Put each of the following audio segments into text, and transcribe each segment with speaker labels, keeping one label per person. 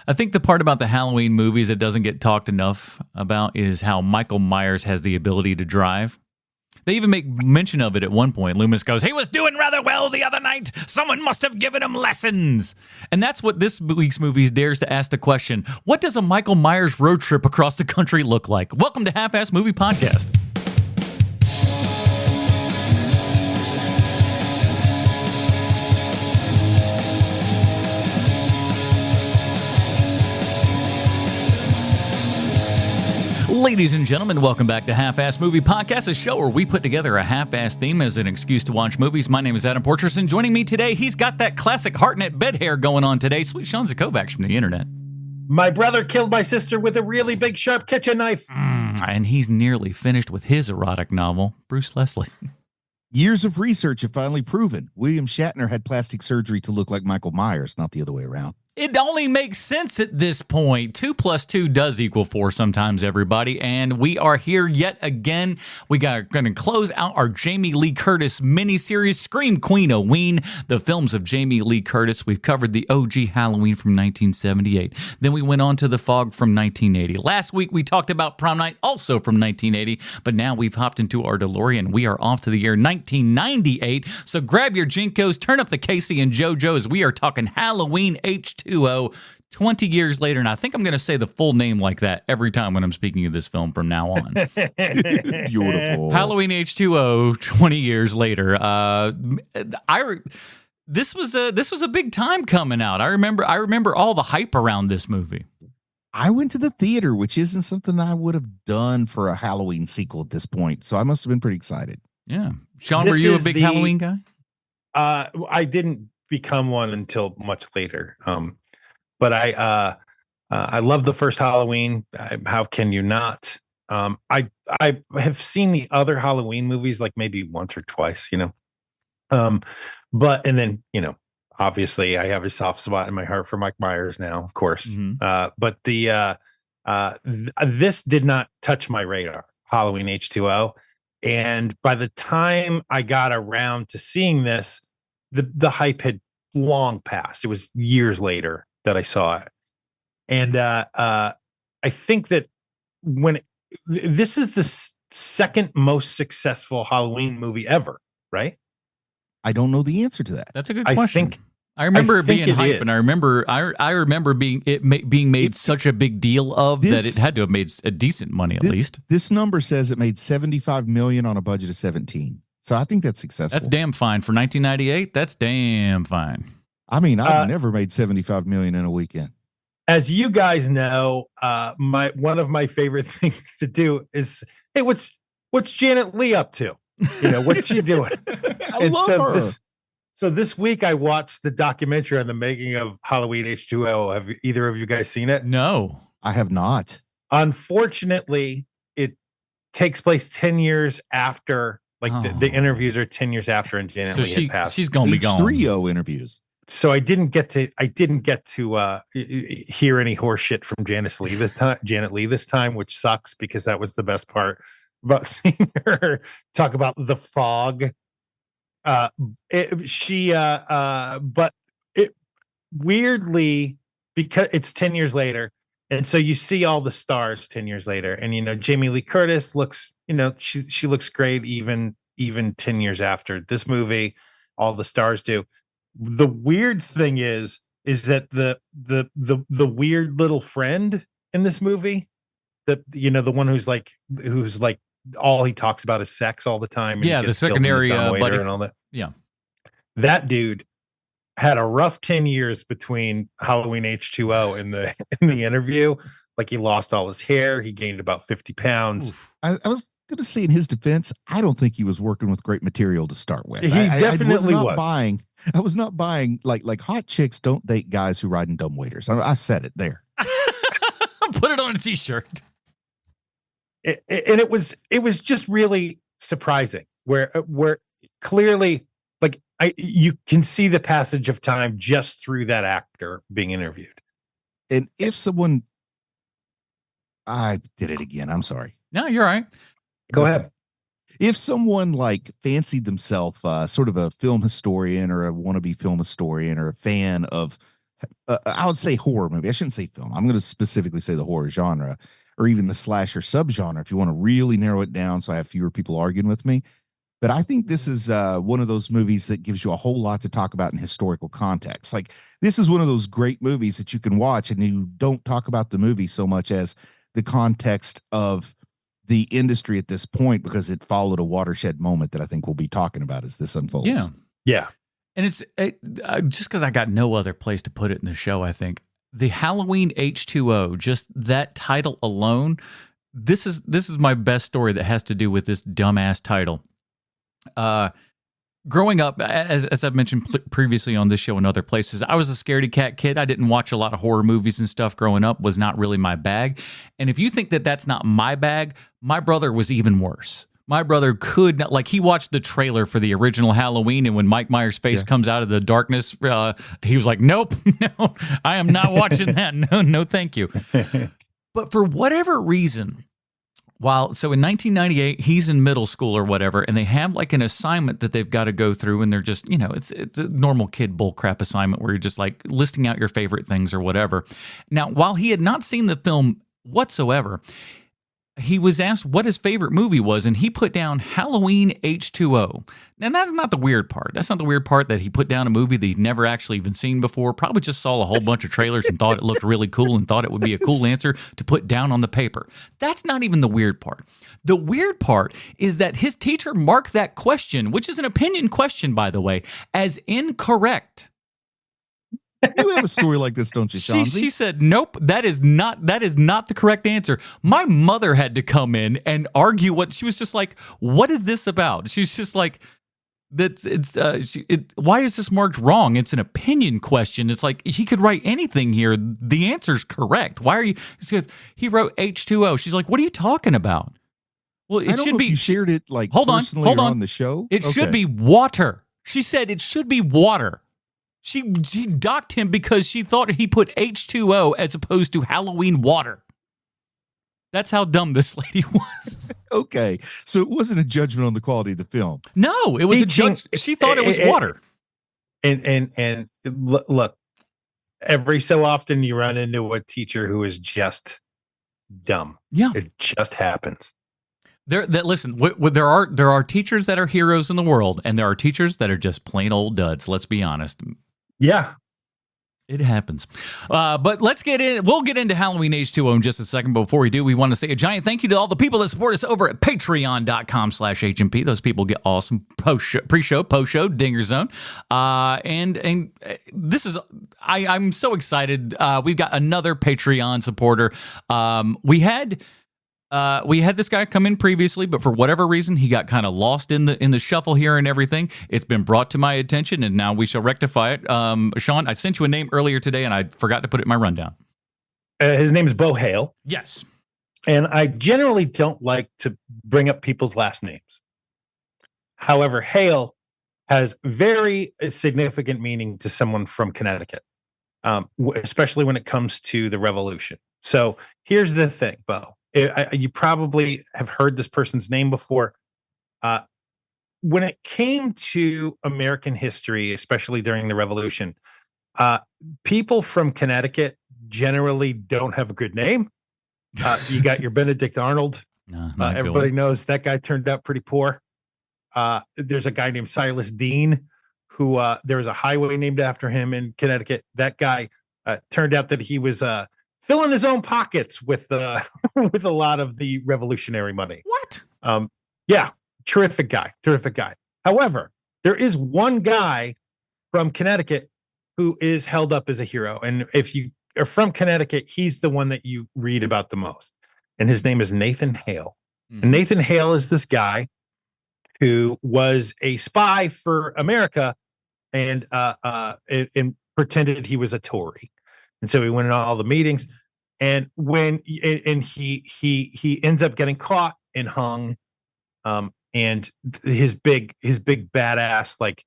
Speaker 1: I think the part about the Halloween movies that doesn't get talked enough about is how Michael Myers has the ability to drive. They even make mention of it at one point. Loomis goes, "He was doing rather well the other night. Someone must have given him lessons." And that's what this week's movie dares to ask the question, what does a Michael Myers road trip across the country look like? Welcome to Half-Ass Movie Podcast. Ladies and gentlemen, welcome back to Half-Ass Movie Podcast, a show where we put together a half-ass theme as an excuse to watch movies. My name is Adam Portress, and joining me today, he's got that classic Hartnett bed hair going on today. Sweet Sean Zakovacs from the internet.
Speaker 2: My brother killed my sister with a really big, sharp kitchen knife.
Speaker 1: And he's nearly finished with his erotic novel, Bruce Leslie.
Speaker 3: Years of research have finally proven William Shatner had plastic surgery to look like Michael Myers, not the other way around.
Speaker 1: It only makes sense at this point. 2 + 2 does equal 4 sometimes, everybody. And we are here yet again. We are going to close out our Jamie Lee Curtis miniseries, Scream Queen-O-Ween, the films of Jamie Lee Curtis. We've covered the OG Halloween from 1978. Then we went on to The Fog from 1980. Last week we talked about Prom Night, also from 1980. But now we've hopped into our DeLorean. We are off to the year 1998. So grab your Jinkos, turn up the Casey and JoJo as we are talking Halloween H20. 20 years later, and I think I'm going to say the full name like that every time when I'm speaking of this film from now on.
Speaker 3: Beautiful.
Speaker 1: Halloween H20, 20 years later. This was a big time coming out. I remember all the hype around this movie.
Speaker 3: I went to the theater, which isn't something I would have done for a Halloween sequel at this point, so I must have been pretty excited.
Speaker 1: Yeah. Sean, were you a big Halloween guy?
Speaker 2: I didn't become one until much later. But I love the first Halloween. How can you not? I have seen the other Halloween movies like maybe once or twice, but and then obviously I have a soft spot in my heart for Mike Myers now, of course. Mm-hmm. But this did not touch my radar, Halloween H20, and by the time I got around to seeing this, the hype had long passed. It was years later that I saw it. And I think that this is the second most successful Halloween movie ever, right?
Speaker 3: I don't know the answer to that.
Speaker 1: That's a good question. I remember it being hype, and I remember being made such a big deal of that it had to have made a decent money at least.
Speaker 3: This number says it made $75 million on a budget of 17. So I think that's successful.
Speaker 1: That's damn fine for 1998. That's damn fine.
Speaker 3: I mean, I've never made $75 million in a weekend.
Speaker 2: As you guys know, one of my favorite things to do is, hey, what's Janet Leigh up to? What's she doing?
Speaker 3: I love her.
Speaker 2: So this week I watched the documentary on the making of Halloween H20. Have either of you guys seen it?
Speaker 1: No,
Speaker 3: I have not.
Speaker 2: Unfortunately, it takes place 10 years after. Like the interviews are 10 years after, and Janet Leigh had passed.
Speaker 1: She's gonna be gone.
Speaker 3: H3O interviews.
Speaker 2: So I didn't get to hear any horse shit from Janet Leigh this time, which sucks because that was the best part about seeing her talk about the fog. But it weirdly, because it's 10 years later, and so you see all the stars 10 years later, and Jamie Lee Curtis looks, she looks great even 10 years after this movie. All the stars do. The weird thing is that the weird little friend in this movie, the one who's like all he talks about is sex all the time.
Speaker 1: Yeah, the secondary buddy
Speaker 2: and all that.
Speaker 1: Yeah,
Speaker 2: that dude had a rough 10 years between Halloween H20 and the interview. Like, he lost all his hair, he gained about 50 pounds.
Speaker 3: I was going to say, in his defense, I don't think he was working with great material to start with.
Speaker 2: He definitely was.
Speaker 3: I was not buying like hot chicks don't date guys who ride in dumbwaiters. I said it there.
Speaker 1: Put it on a t-shirt.
Speaker 2: And it was just really surprising where clearly, like, you can see the passage of time just through that actor being interviewed.
Speaker 3: And if someone, I did it again. I'm sorry.
Speaker 1: No, you're right.
Speaker 2: Go ahead.
Speaker 3: If someone like fancied themselves sort of a film historian or a wannabe film historian or a fan of I would say horror movie. I shouldn't say film. I'm going to specifically say the horror genre, or even the slasher subgenre, if you want to really narrow it down so I have fewer people arguing with me. But I think this is one of those movies that gives you a whole lot to talk about in historical context. Like, this is one of those great movies that you can watch and you don't talk about the movie so much as the context of the industry at this point, because it followed a watershed moment that I think we'll be talking about as this unfolds.
Speaker 1: Yeah.
Speaker 2: Yeah.
Speaker 1: And it's just because I got no other place to put it in the show, I think. The Halloween H20, just that title alone, this is my best story that has to do with this dumbass title. Growing up, as I've mentioned previously on this show and other places, I was a scaredy cat kid. I didn't watch a lot of horror movies and stuff growing up, was not really my bag. And if you think that that's not my bag, my brother was even worse. My brother could not, like, he watched the trailer for the original Halloween, and when Mike Myers' face comes out of the darkness, he was like, nope, no, I am not watching that. No, thank you. But for whatever reason, so in 1998, he's in middle school or whatever, and they have like an assignment that they've got to go through, and they're just, it's a normal kid bullcrap assignment where you're just like listing out your favorite things or whatever. Now, while he had not seen the film whatsoever, he was asked what his favorite movie was, and he put down Halloween H20. And that's not the weird part. That's not the weird part, that he put down a movie that he'd never actually even seen before, probably just saw a whole bunch of trailers and thought it looked really cool and thought it would be a cool answer to put down on the paper. That's not even the weird part. The weird part is that his teacher marked that question, which is an opinion question, by the way, as incorrect.
Speaker 3: You have a story like this, don't you, Sean?
Speaker 1: She said, nope, that is not the correct answer. My mother had to come in and argue what she was just like, what is this about? She's just like, why is this marked wrong? It's an opinion question. It's like, he could write anything here. The answer's correct. Why are you? He wrote H20. She's like, what are you talking about? Well, it should be.
Speaker 3: You shared it like
Speaker 1: hold
Speaker 3: personally
Speaker 1: on,
Speaker 3: on the show.
Speaker 1: It should be water. She said it should be water. She docked him because she thought he put H20 as opposed to Halloween water. That's how dumb this lady was.
Speaker 3: Okay. So it wasn't a judgment on the quality of the film.
Speaker 1: No, it was she thought it was water.
Speaker 2: And look, every so often you run into a teacher who is just dumb.
Speaker 1: Yeah.
Speaker 2: It just happens.
Speaker 1: Listen, there are teachers that are heroes in the world, and there are teachers that are just plain old duds. Let's be honest.
Speaker 2: Yeah.
Speaker 1: It happens. But let's get in. We'll get into Halloween H20 in just a second. But before we do, we want to say a giant thank you to all the people that support us over at patreon.com/HMP. Those people get awesome pre-show, post-show, Dinger Zone. And this is, I'm so excited. We've got another Patreon supporter. We had this guy come in previously, but for whatever reason, he got kind of lost in the shuffle here and everything. It's been brought to my attention, and now we shall rectify it. Sean, I sent you a name earlier today, and I forgot to put it in my rundown.
Speaker 2: His name is Bo Hale.
Speaker 1: Yes.
Speaker 2: And I generally don't like to bring up people's last names. However, Hale has very significant meaning to someone from Connecticut, especially when it comes to the Revolution. So here's the thing, Bo. You probably have heard this person's name before. When it came to American history, especially during the Revolution, people from Connecticut generally don't have a good name. You got your Benedict Arnold. Everybody knows that guy turned out pretty poor. There's a guy named Silas Deane, who there was a highway named after him in Connecticut. That guy turned out that he was filling his own pockets with with a lot of the revolutionary money.
Speaker 1: What?
Speaker 2: Yeah, terrific guy. However, there is one guy from Connecticut who is held up as a hero, and if you are from Connecticut, he's the one that you read about the most, and his name is Nathan Hale. Mm-hmm. And Nathan Hale is this guy who was a spy for America, and pretended he was a Tory. And so he went in all the meetings, and he ends up getting caught and hung. And his big badass like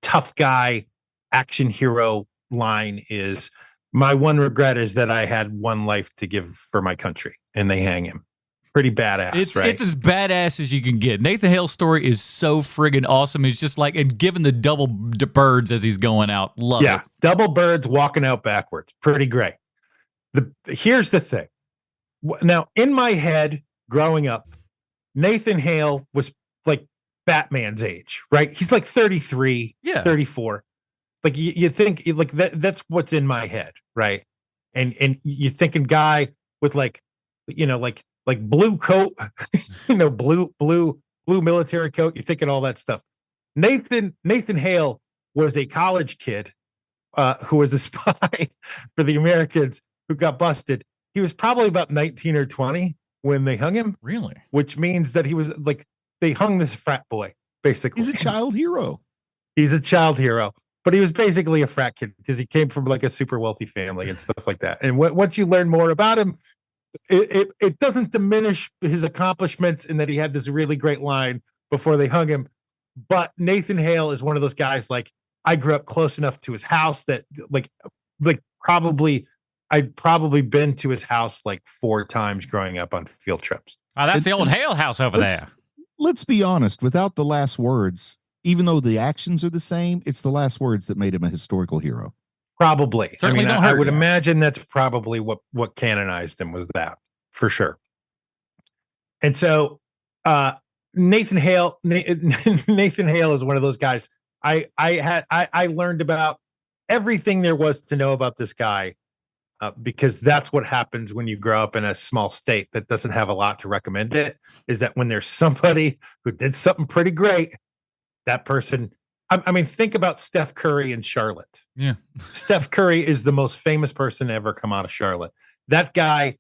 Speaker 2: tough guy action hero line is, "My one regret is that I had one life to give for my country," and they hang him. pretty badass, right?
Speaker 1: It's as badass as you can get. Nathan Hale's story is so friggin' awesome. It's just like, and given the double birds as he's going out. Love it.
Speaker 2: Double birds walking out backwards. Pretty great. Here's the thing. Now, in my head, growing up, Nathan Hale was like Batman's age, right? He's like 33, 34. Like you think like that's what's in my head, right? And you're thinking guy with like, like blue coat, blue military coat. You're thinking all that stuff. Nathan Hale was a college kid who was a spy for the Americans who got busted. He was probably about 19 or 20 when they hung him.
Speaker 1: Really? Which
Speaker 2: means that he was like, they hung this frat boy, basically.
Speaker 3: He's a child hero.
Speaker 2: He's a child hero. But he was basically a frat kid because he came from like a super wealthy family and stuff like that. And once you learn more about him, it doesn't diminish his accomplishments in that he had this really great line before they hung him. But Nathan Hale is one of those guys, like, I grew up close enough to his house that I'd probably been to his house like 4 times growing up on field trips.
Speaker 1: Oh, that's the old Hale house over there.
Speaker 3: Let's be honest, without the last words, even though the actions are the same, it's the last words that made him a historical hero.
Speaker 2: Probably.
Speaker 1: Certainly don't
Speaker 2: I
Speaker 1: hurt
Speaker 2: would
Speaker 1: you.
Speaker 2: imagine that's probably what canonized him, was that, for sure. And so Nathan Hale is one of those guys. I learned about everything there was to know about this guy because that's what happens when you grow up in a small state that doesn't have a lot to recommend it, is that when there's somebody who did something pretty great, that person, I mean, think about Steph Curry in Charlotte.
Speaker 1: Yeah.
Speaker 2: Steph Curry is the most famous person to ever come out of Charlotte. That guy,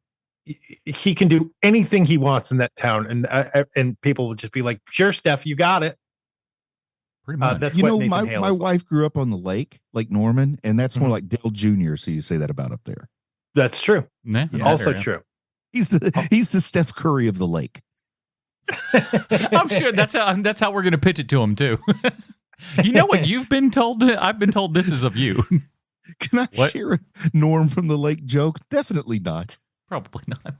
Speaker 2: he can do anything he wants in that town. And people will just be like, sure, Steph, you got it.
Speaker 1: Pretty much.
Speaker 2: That's what Nathan Hale
Speaker 3: my
Speaker 2: is
Speaker 3: wife grew up on the lake, Lake Norman, and that's more like Dale Jr. So you say that about up there.
Speaker 2: That's true.
Speaker 1: Yeah,
Speaker 2: also true.
Speaker 3: He's the Steph Curry of the lake.
Speaker 1: I'm sure that's how we're going to pitch it to him too. You know what you've been told? I've been told this is of you.
Speaker 3: Can I share a Norm from the Lake joke? Definitely not.
Speaker 1: Probably not.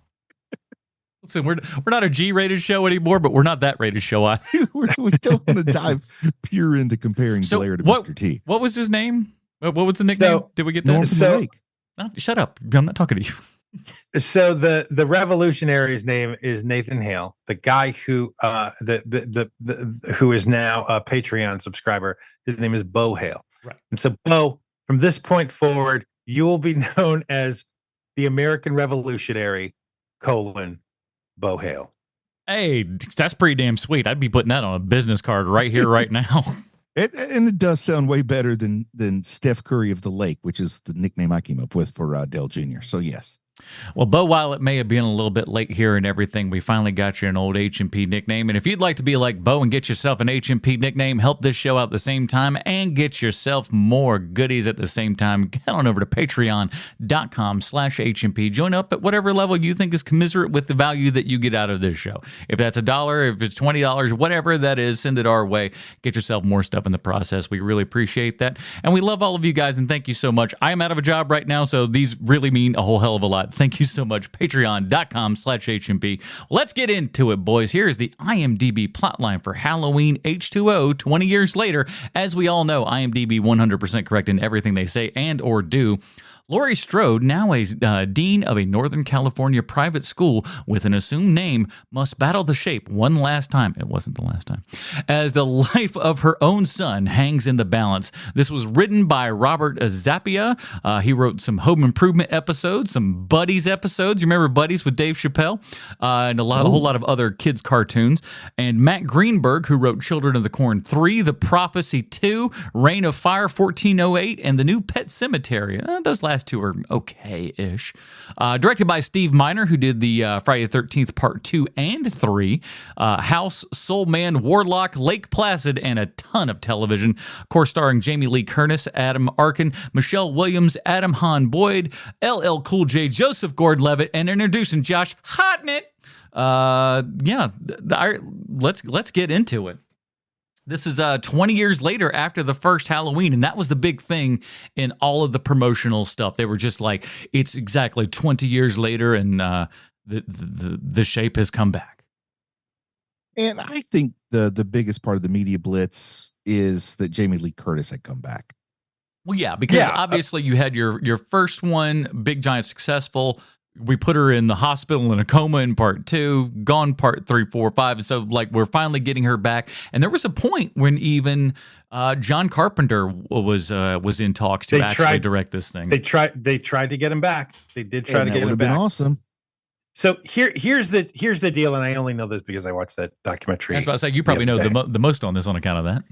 Speaker 1: Listen, we're not a G-rated show anymore, but we're not that rated show either.
Speaker 3: We don't want to dive pure into comparing Blair to Mr. T.
Speaker 1: What was his name? What was the nickname? Did we get that?
Speaker 3: Norm from the Lake.
Speaker 1: No, shut up. I'm not talking to you.
Speaker 2: So the revolutionary's name is Nathan Hale, the guy who who is now a Patreon subscriber. His name is Bo Hale.
Speaker 1: Right.
Speaker 2: And so Bo, from this point forward, you will be known as the American Revolutionary, Bo Hale.
Speaker 1: Hey, that's pretty damn sweet. I'd be putting that on a business card right here, right now.
Speaker 3: It does sound way better than Steph Curry of the Lake, which is the nickname I came up with for Dale Jr. So yes.
Speaker 1: Well, Bo, while it may have been a little bit late here and everything, we finally got you an old H&P nickname. And if you'd like to be like Bo and get yourself an H&P nickname, help this show out at the same time, and get yourself more goodies at the same time, get on over to patreon.com/H&P. Join up at whatever level you think is commiserate with the value that you get out of this show. If that's $1, if it's $20, whatever that is, send it our way. Get yourself more stuff in the process. We really appreciate that. And we love all of you guys, and thank you so much. I am out of a job right now, so these really mean a whole hell of a lot. Thank you so much. Patreon.com/HMP. Let's get into it, boys. Here is the IMDb plotline for Halloween H20 20 years later. As we all know, IMDb 100% correct in everything they say and or do. Laurie Strode, now a dean of a Northern California private school with an assumed name, must battle the shape one last time. It wasn't the last time. As the life of her own son hangs in the balance. This was written by Robert Zappia. He wrote some Home Improvement episodes, some Buddies episodes. You remember Buddies with Dave Chappelle? And a whole lot of other kids' cartoons. And Matt Greenberg, who wrote Children of the Corn 3, The Prophecy 2, Reign of Fire 1408, and The New Pet Cemetery. Those last two are okay-ish. Directed by Steve Miner, who did the Friday the 13th Part 2 and 3, House, Soul Man, Warlock, Lake Placid, and a ton of television. Of course, starring Jamie Lee Curtis, Adam Arkin, Michelle Williams, Adam Hahn Boyd, LL Cool J, Joseph Gordon-Levitt, and introducing Josh Hartnett. Let's get into it. This is 20 years later after the first Halloween, and that was the big thing in all of the promotional stuff. They were just like, it's exactly 20 years later, and the shape has come back.
Speaker 3: And I think the biggest part of the media blitz is that Jamie Lee Curtis had come back.
Speaker 1: Well, yeah, because obviously you had your first one, big giant successful. We put her in the hospital in a coma in part 2, gone part 3, 4, 5. And so like we're finally getting her back. And there was a point when even John Carpenter was in talks to actually direct this thing.
Speaker 2: They tried to get him back. They did try to get him back. That would have
Speaker 3: been awesome.
Speaker 2: So here's the deal, and I only know this because I watched that documentary.
Speaker 1: That's what I say. You probably know the most on this on account of that.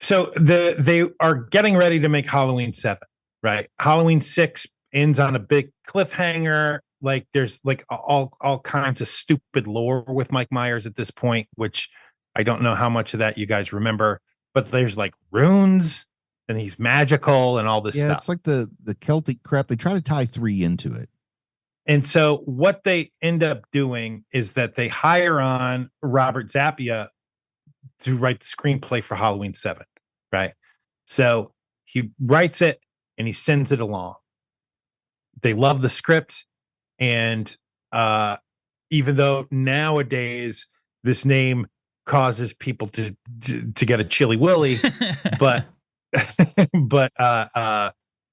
Speaker 2: So they are getting ready to make Halloween 7, right? Halloween 6 ends on a big cliffhanger. Like there's like all kinds of stupid lore with Mike Myers at this point, which I don't know how much of that you guys remember, but there's like runes and he's magical and all this stuff. Yeah,
Speaker 3: it's like the Celtic crap. They try to tie 3 into it.
Speaker 2: And so what they end up doing is that they hire on Robert Zappia to write the screenplay for Halloween 7, right? So he writes it and he sends it along. They love the script. And even though nowadays this name causes people to get a chilly willy, but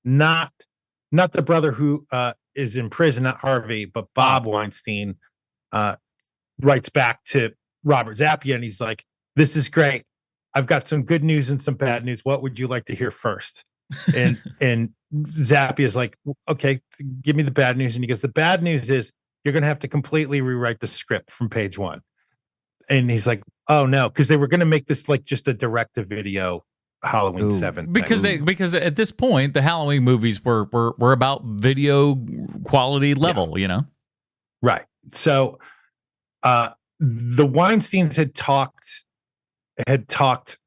Speaker 2: not the brother who is in prison, not Harvey, but Bob Weinstein writes back to Robert Zappia and he's like, "This is great. I've got some good news and some bad news. What would you like to hear first?" And Zappia is like, "Okay, give me the bad news." And he goes, "The bad news is you're going to have to completely rewrite the script from page 1. And he's like, "Oh no," because they were going to make this like just a direct-to-video Halloween 7
Speaker 1: because at this point the Halloween movies were about video quality level, you know,
Speaker 2: right? So the Weinsteins had talked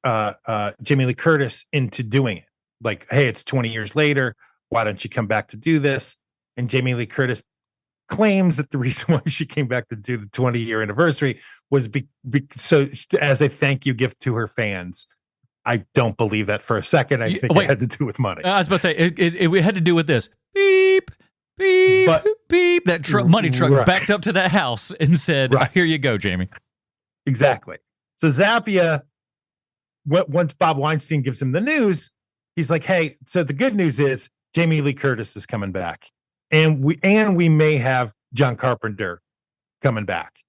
Speaker 2: Jamie Lee Curtis into doing it. Like, hey, it's 20 years later. Why don't you come back to do this? And Jamie Lee Curtis claims that the reason why she came back to do the 20-year anniversary was so as a thank you gift to her fans. I don't believe that for a second. I think it had to do with money.
Speaker 1: I was about to say it had to do with this. Beep, beep, beep. That money truck backed up to that house and said, "Here you go, Jamie."
Speaker 2: Exactly. So Zappia, once Bob Weinstein gives him the news, he's like, "Hey, so the good news is Jamie Lee Curtis is coming back, and we may have John Carpenter coming back."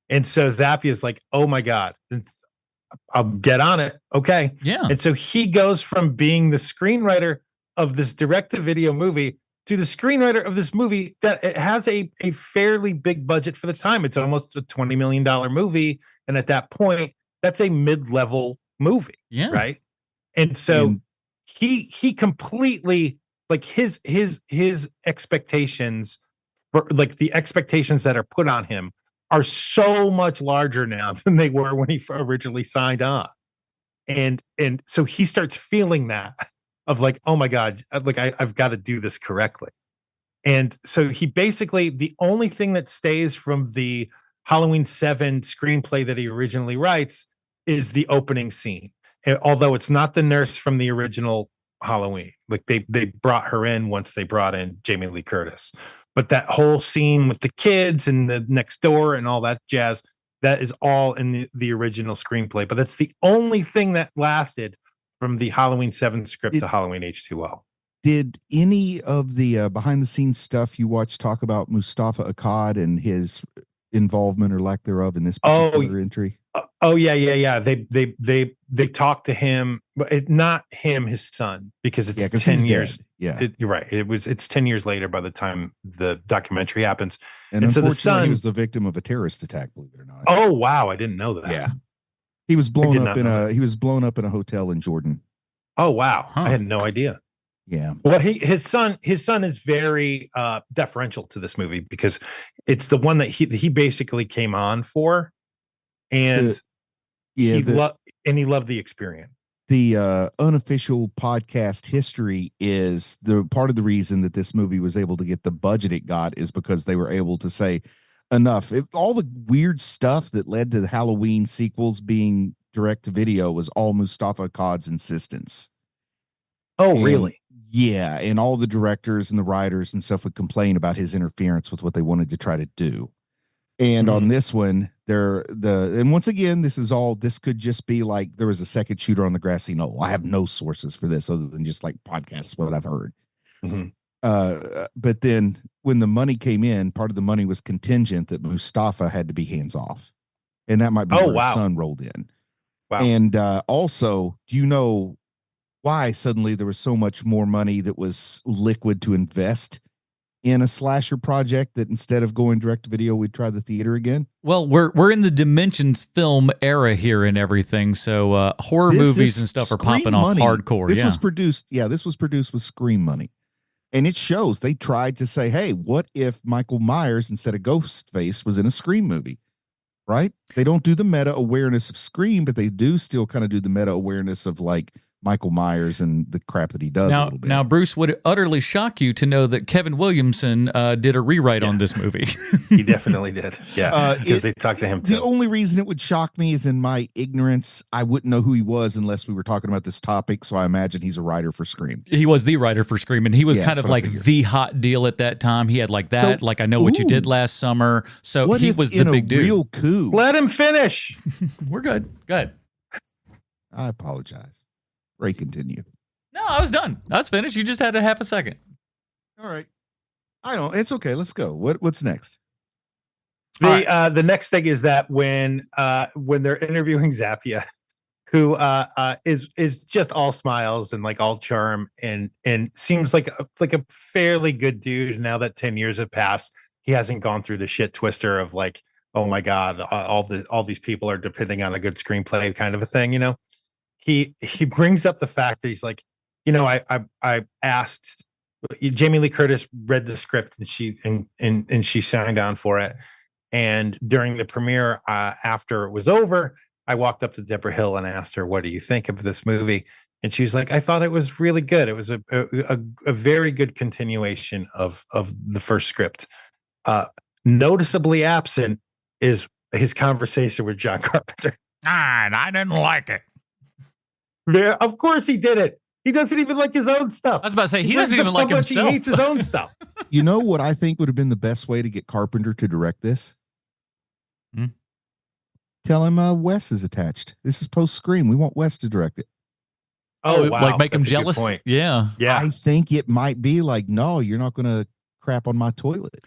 Speaker 2: And so Zappia is like, "Oh my God, I'll get on it." Okay.
Speaker 1: Yeah.
Speaker 2: And so he goes from being the screenwriter of this direct-to-video movie to the screenwriter of this movie that it has a fairly big budget for the time. It's almost a $20 million movie. And at that point, that's a mid-level movie.
Speaker 1: Yeah.
Speaker 2: Right. And so he completely, like his expectations, like the expectations that are put on him, are so much larger now than they were when he originally signed on. And so he starts feeling that of like, oh my God, like I've got to do this correctly. And so he basically, the only thing that stays from the Halloween 7 screenplay that he originally writes is the opening scene. And although it's not the nurse from the original Halloween, like they brought her in once they brought in Jamie Lee Curtis. But that whole scene with the kids and the next door and all that jazz, that is all in the original screenplay. But that's the only thing that lasted from the Halloween 7 script to Halloween H20.
Speaker 3: Did any of the behind the scenes stuff you watched talk about Mustafa Akkad and his involvement or lack thereof in this particular entry?
Speaker 2: Yeah. They talked to him, but not him, his son, because it's 10 years.
Speaker 3: Dead. Yeah,
Speaker 2: you're right. It's 10 years later by the time the documentary happens.
Speaker 3: And so the son, he was the victim of a terrorist attack, believe it or not.
Speaker 2: Oh wow, I didn't know that.
Speaker 3: Yeah, he was blown up in a hotel in Jordan.
Speaker 2: Oh wow, I had no idea.
Speaker 3: Yeah.
Speaker 2: Well, his son is very deferential to this movie because it's the one that he basically came on for, and he loved the experience.
Speaker 3: The unofficial podcast history is the part of the reason that this movie was able to get the budget it got is because they were able to say enough. If all the weird stuff that led to the Halloween sequels being direct to video was all Mustafa Akkad's insistence.
Speaker 2: Oh, really?
Speaker 3: Yeah, and all the directors and the writers and stuff would complain about his interference with what they wanted to try to do. And on this one, and once again, this could just be like there was a second shooter on the grassy knoll. I have no sources for this other than just like podcasts, what I've heard. But then when the money came in, part of the money was contingent that Mustafa had to be hands off. And that might be where his son rolled in. Wow. And also, do you know why suddenly there was so much more money that was liquid to invest in a slasher project that instead of going direct to video, we'd try the theater again?
Speaker 1: Well, we're in the Dimensions film era here and everything, so horror movies and stuff are popping off hardcore.
Speaker 3: This was produced with Scream money. And it shows they tried to say, hey, what if Michael Myers instead of Ghostface was in a Scream movie? Right? They don't do the meta awareness of Scream, but they do still kind of do the meta awareness of like Michael Myers and the crap that he does a little bit.
Speaker 1: Now, Bruce, would it utterly shock you to know that Kevin Williamson did a rewrite on this movie?
Speaker 2: He definitely did. Yeah, because they talked to him too.
Speaker 3: The only reason it would shock me is in my ignorance. I wouldn't know who he was unless we were talking about this topic, so I imagine he's a writer for Scream.
Speaker 1: He was the writer for Scream, and he was kind of like the hot deal at that time. He had like that, like I Know What You Did Last Summer. So he was the big dude.
Speaker 3: Real coup?
Speaker 2: Let him finish.
Speaker 1: We're good. Good.
Speaker 3: I apologize. Ray, continue.
Speaker 1: No, I was done. I was finished. You just had a half a second.
Speaker 3: All right. I don't. It's okay. Let's go. What's next?
Speaker 2: The next thing is that when they're interviewing Zappia, who is just all smiles and like all charm and seems like a fairly good dude. Now that 10 years have passed, he hasn't gone through the shit twister of like, oh my God, all these people are depending on a good screenplay kind of a thing, you know. He brings up the fact that he's like, you know, I asked Jamie Lee Curtis read the script and she signed on for it. And during the premiere, after it was over, I walked up to Deborah Hill and asked her, "What do you think of this movie?" And she was like, "I thought it was really good. It was a very good continuation of the first script." Noticeably absent is his conversation with John Carpenter.
Speaker 1: I didn't like it.
Speaker 2: Yeah, of course he did it. He doesn't even like his own stuff.
Speaker 1: I was about to say, he doesn't even like himself.
Speaker 2: He hates his own stuff.
Speaker 3: You know what I think would have been the best way to get Carpenter to direct this? Tell him Wes is attached. This is post-Scream. We want Wes to direct it.
Speaker 2: Oh, wow.
Speaker 1: Like make him jealous? Yeah.
Speaker 3: I think it might be like, no, you're not going to crap on my toilet.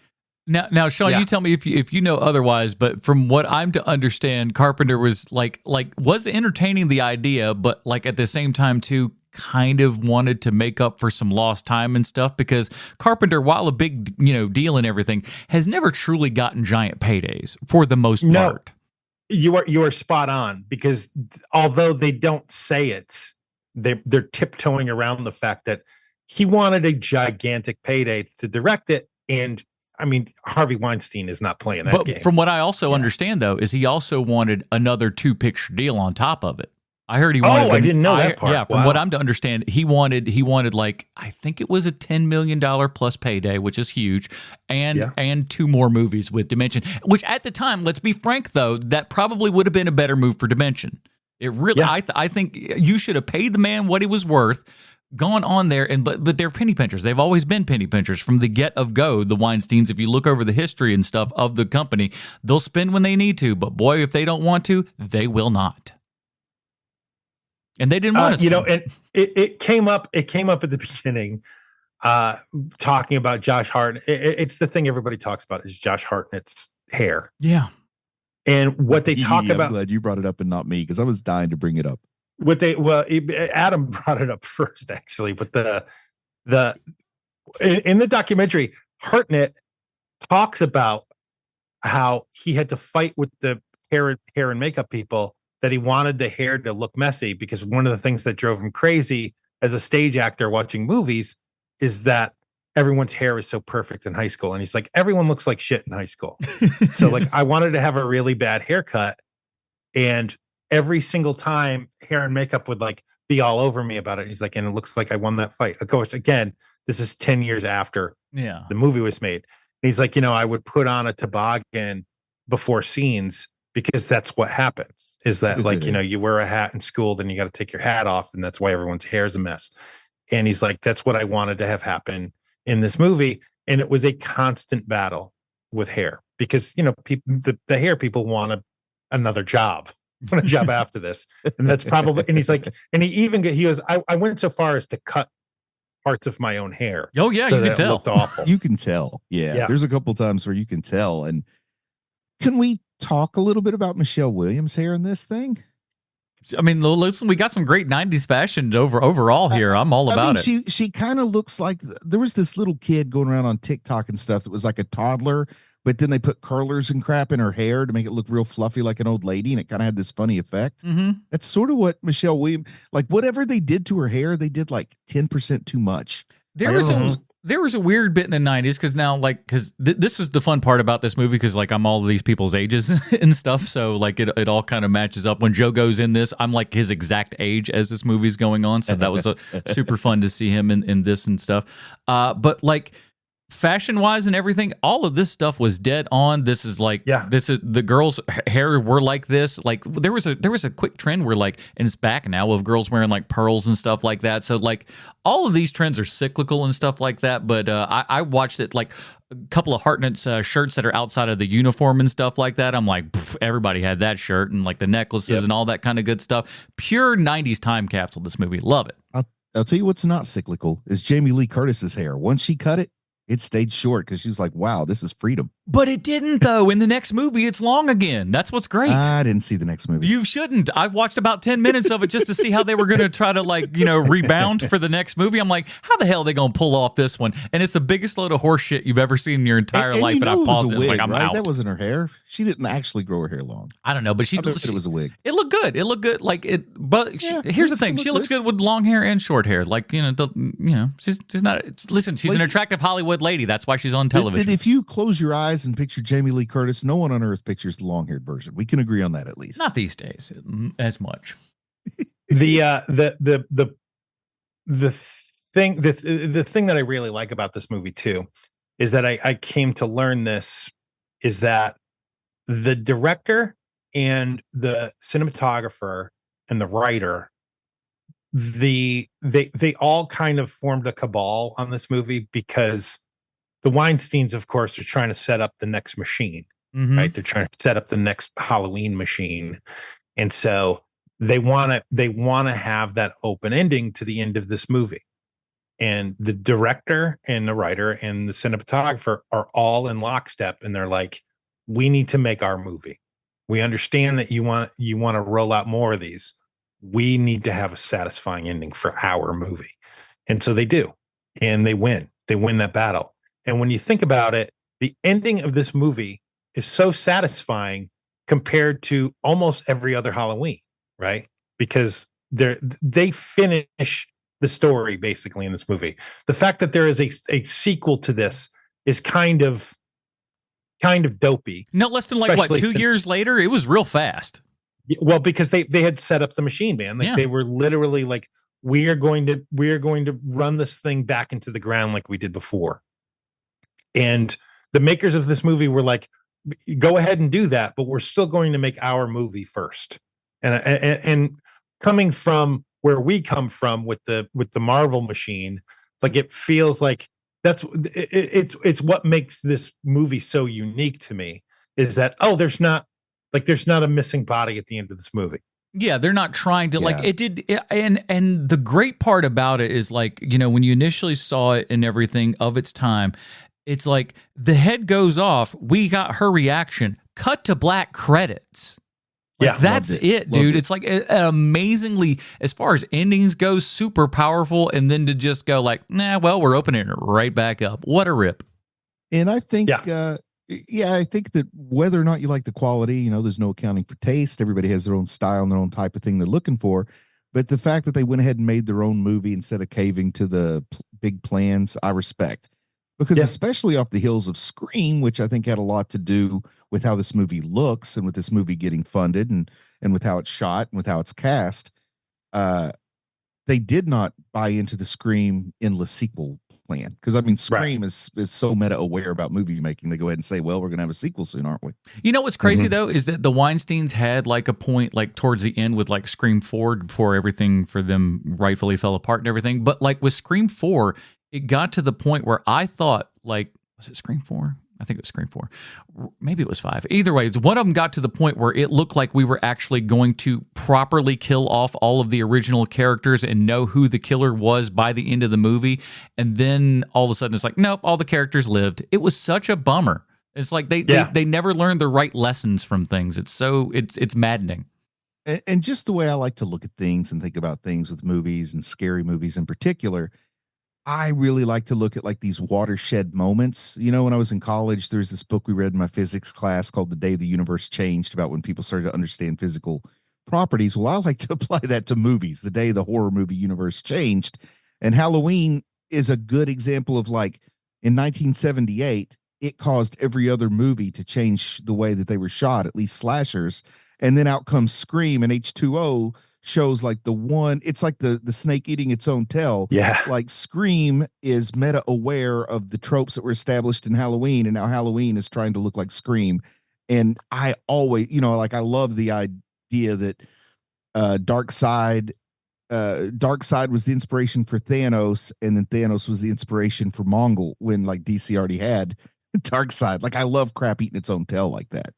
Speaker 1: Now, Sean, you tell me if you know otherwise, but from what I'm to understand, Carpenter was was entertaining the idea, but like at the same time too, kind of wanted to make up for some lost time and stuff, because Carpenter, while a big deal and everything, has never truly gotten giant paydays for the most part.
Speaker 2: You are spot on, because although they don't say it, they're tiptoeing around the fact that he wanted a gigantic payday to direct it. And I mean, Harvey Weinstein is not playing that game.
Speaker 1: From what I also understand, though, is he also wanted another 2-picture deal on top of it. I heard he wanted.
Speaker 2: I didn't know that part.
Speaker 1: Yeah, from what I'm to understand, he wanted like, I think it was a $10 million plus payday, which is huge, and 2 more movies with Dimension. Which at the time, let's be frank though, that probably would have been a better move for Dimension. It really, I think you should have paid the man what he was worth. Gone on there, but they're penny pinchers. They've always been penny pinchers from the get-of-go. The Weinsteins, if you look over the history and stuff of the company, they'll spend when they need to, but boy, if they don't want to, they will not. And they didn't want to.
Speaker 2: And it came up at the beginning, talking about Josh Hartnett. It's the thing everybody talks about is Josh Hartnett's hair.
Speaker 1: Yeah.
Speaker 2: And what they talk about.
Speaker 3: I'm glad you brought it up and not me, because I was dying to bring it up.
Speaker 2: Adam brought it up first, actually, but in the documentary, Hartnett talks about how he had to fight with the hair and makeup people, that he wanted the hair to look messy, because one of the things that drove him crazy as a stage actor watching movies is that everyone's hair is so perfect in high school. And he's like, everyone looks like shit in high school. So like, I wanted to have a really bad haircut, and every single time hair and makeup would like be all over me about it. He's like, and it looks like I won that fight. Of course, again, this is 10 years after the movie was made. And he's like, I would put on a toboggan before scenes, because that's what happens, is that like, you wear a hat in school, then you got to take your hat off. And that's why everyone's hair is a mess. And he's like, that's what I wanted to have happen in this movie. And it was a constant battle with hair. because people, the hair people want another job, want a job after this, and that's probably. And he's like, and he goes, I went so far as to cut parts of my own hair.
Speaker 1: Oh yeah,
Speaker 2: so
Speaker 1: you can
Speaker 2: that it
Speaker 1: tell.
Speaker 2: looked awful.
Speaker 3: You can tell. Yeah. There's a couple times where you can tell. And can we talk a little bit about Michelle Williams' hair in this thing?
Speaker 1: I mean, listen, we got some great 90s fashions overall here. I'm all about it.
Speaker 3: She kind of looks like there was this little kid going around on TikTok and stuff that was like a toddler, but then they put curlers and crap in her hair to make it look real fluffy like an old lady, and it kind of had this funny effect.
Speaker 1: Mm-hmm.
Speaker 3: That's sort of what Michelle Williams, like whatever they did to her hair, they did like 10% too much.
Speaker 1: There was a weird bit in the 90s because now, this is the fun part about this movie because, I'm all of these people's ages and stuff. So, it all kind of matches up. When Joe goes in this, I'm like his exact age as this movie's going on. So that was super fun to see him in this and stuff. But, fashion-wise and everything, all of this stuff was dead on. This is this is the girls' hair were like this. There was a quick trend where and it's back now of girls wearing pearls and stuff like that. So all of these trends are cyclical and stuff like that. But I watched it a couple of Hartnett's shirts that are outside of the uniform and stuff like that. I'm like, everybody had that shirt and the necklaces and all that kind of good stuff. Pure 90s time capsule. This movie, love it.
Speaker 3: I'll tell you what's not cyclical is Jamie Lee Curtis's hair. Once she cut it, it stayed short because she's like, wow, this is freedom.
Speaker 1: But it didn't, though. In the next movie, it's long again. That's what's great.
Speaker 3: I didn't see the next movie.
Speaker 1: You shouldn't. I've watched about 10 minutes of it just to see how they were going to try to, rebound for the next movie. I'm like, how the hell are they going to pull off this one? And it's the biggest load of horse shit you've ever seen in your entire life. And I paused it.
Speaker 3: Wig,
Speaker 1: I'm
Speaker 3: right?
Speaker 1: out.
Speaker 3: That wasn't her hair. She didn't actually grow her hair long.
Speaker 1: I don't know, but
Speaker 3: it was a wig.
Speaker 1: It looked good. It looked good. Here's the thing. She looks good with long hair and short hair. She's not. Listen, she's an attractive Hollywood lady. That's why she's on television.
Speaker 3: But if you close your eyes and picture Jamie Lee Curtis, no one on earth pictures the long-haired version. We can agree on that at least.
Speaker 1: Not these days as much.
Speaker 2: The thing that I really like about this movie too is that I came to learn this is that the director and the cinematographer and the writer, they all kind of formed a cabal on this movie because the Weinsteins, of course, are trying to set up the next machine, right? They're trying to set up the next Halloween machine. And so they want to have that open ending to the end of this movie. And the director and the writer and the cinematographer are all in lockstep. And they're like, we need to make our movie. We understand that you want to roll out more of these. We need to have a satisfying ending for our movie. And so they do. And they win that battle. And when you think about it, the ending of this movie is so satisfying compared to almost every other Halloween, right? Because they finish the story basically in this movie. The fact that there is a sequel to this is kind of dopey.
Speaker 1: No less than 2 years later? It was real fast.
Speaker 2: Well, because they had set up the machine, man. They were literally like, we are going to run this thing back into the ground like we did before. And the makers of this movie were like, go ahead and do that, but we're still going to make our movie first. And coming from where we come from with the Marvel machine, it feels like it's what makes this movie so unique to me is that there's not a missing body at the end of this movie.
Speaker 1: Yeah, they're not trying to and the great part about it is when you initially saw it and everything of its time, it's like the head goes off, we got her reaction, cut to black credits. That's it, dude. It's amazingly, as far as endings go, super powerful, and then to just go we're opening it right back up. What a rip.
Speaker 3: And I think I think that whether or not you like the quality, there's no accounting for taste. Everybody has their own style and their own type of thing they're looking for. But the fact that they went ahead and made their own movie instead of caving to the big plans, I respect. Because especially off the heels of Scream, which I think had a lot to do with how this movie looks and with this movie getting funded and with how it's shot and with how it's cast, they did not buy into the Scream endless sequel plan. Because Scream is so meta aware about movie making. They go ahead and say, well, we're going to have a sequel soon, aren't we?
Speaker 1: You know what's crazy though is that the Weinsteins had a point towards the end with Scream 4 before everything for them rightfully fell apart and everything. But with Scream 4, it got to the point where I thought was it Scream 4? I think it was Scream 4. Maybe it was 5. Either way, one of them got to the point where it looked like we were actually going to properly kill off all of the original characters and know who the killer was by the end of the movie. And then all of a sudden it's like, nope, all the characters lived. It was such a bummer. It's like they never learned the right lessons from things. It's maddening.
Speaker 3: And just the way I like to look at things and think about things with movies and scary movies in particular, I really like to look at like these watershed moments. You know, when I was in college, there's this book we read in my physics class called The Day the Universe Changed, about when people started to understand physical properties. Well, I like to apply that to movies, the day the horror movie universe changed. And Halloween is a good example of, like, in 1978, it caused every other movie to change the way that they were shot, at least slashers. And then out comes Scream, and H2O shows like it's like the snake eating its own tail.
Speaker 2: Yeah.
Speaker 3: Like Scream is meta aware of the tropes that were established in Halloween, and now Halloween is trying to look like Scream. And I always, like, I love the idea that Dark Side was the inspiration for Thanos, and then Thanos was the inspiration for Mongol, when like DC already had Dark Side. Like, I love crap eating its own tail like that.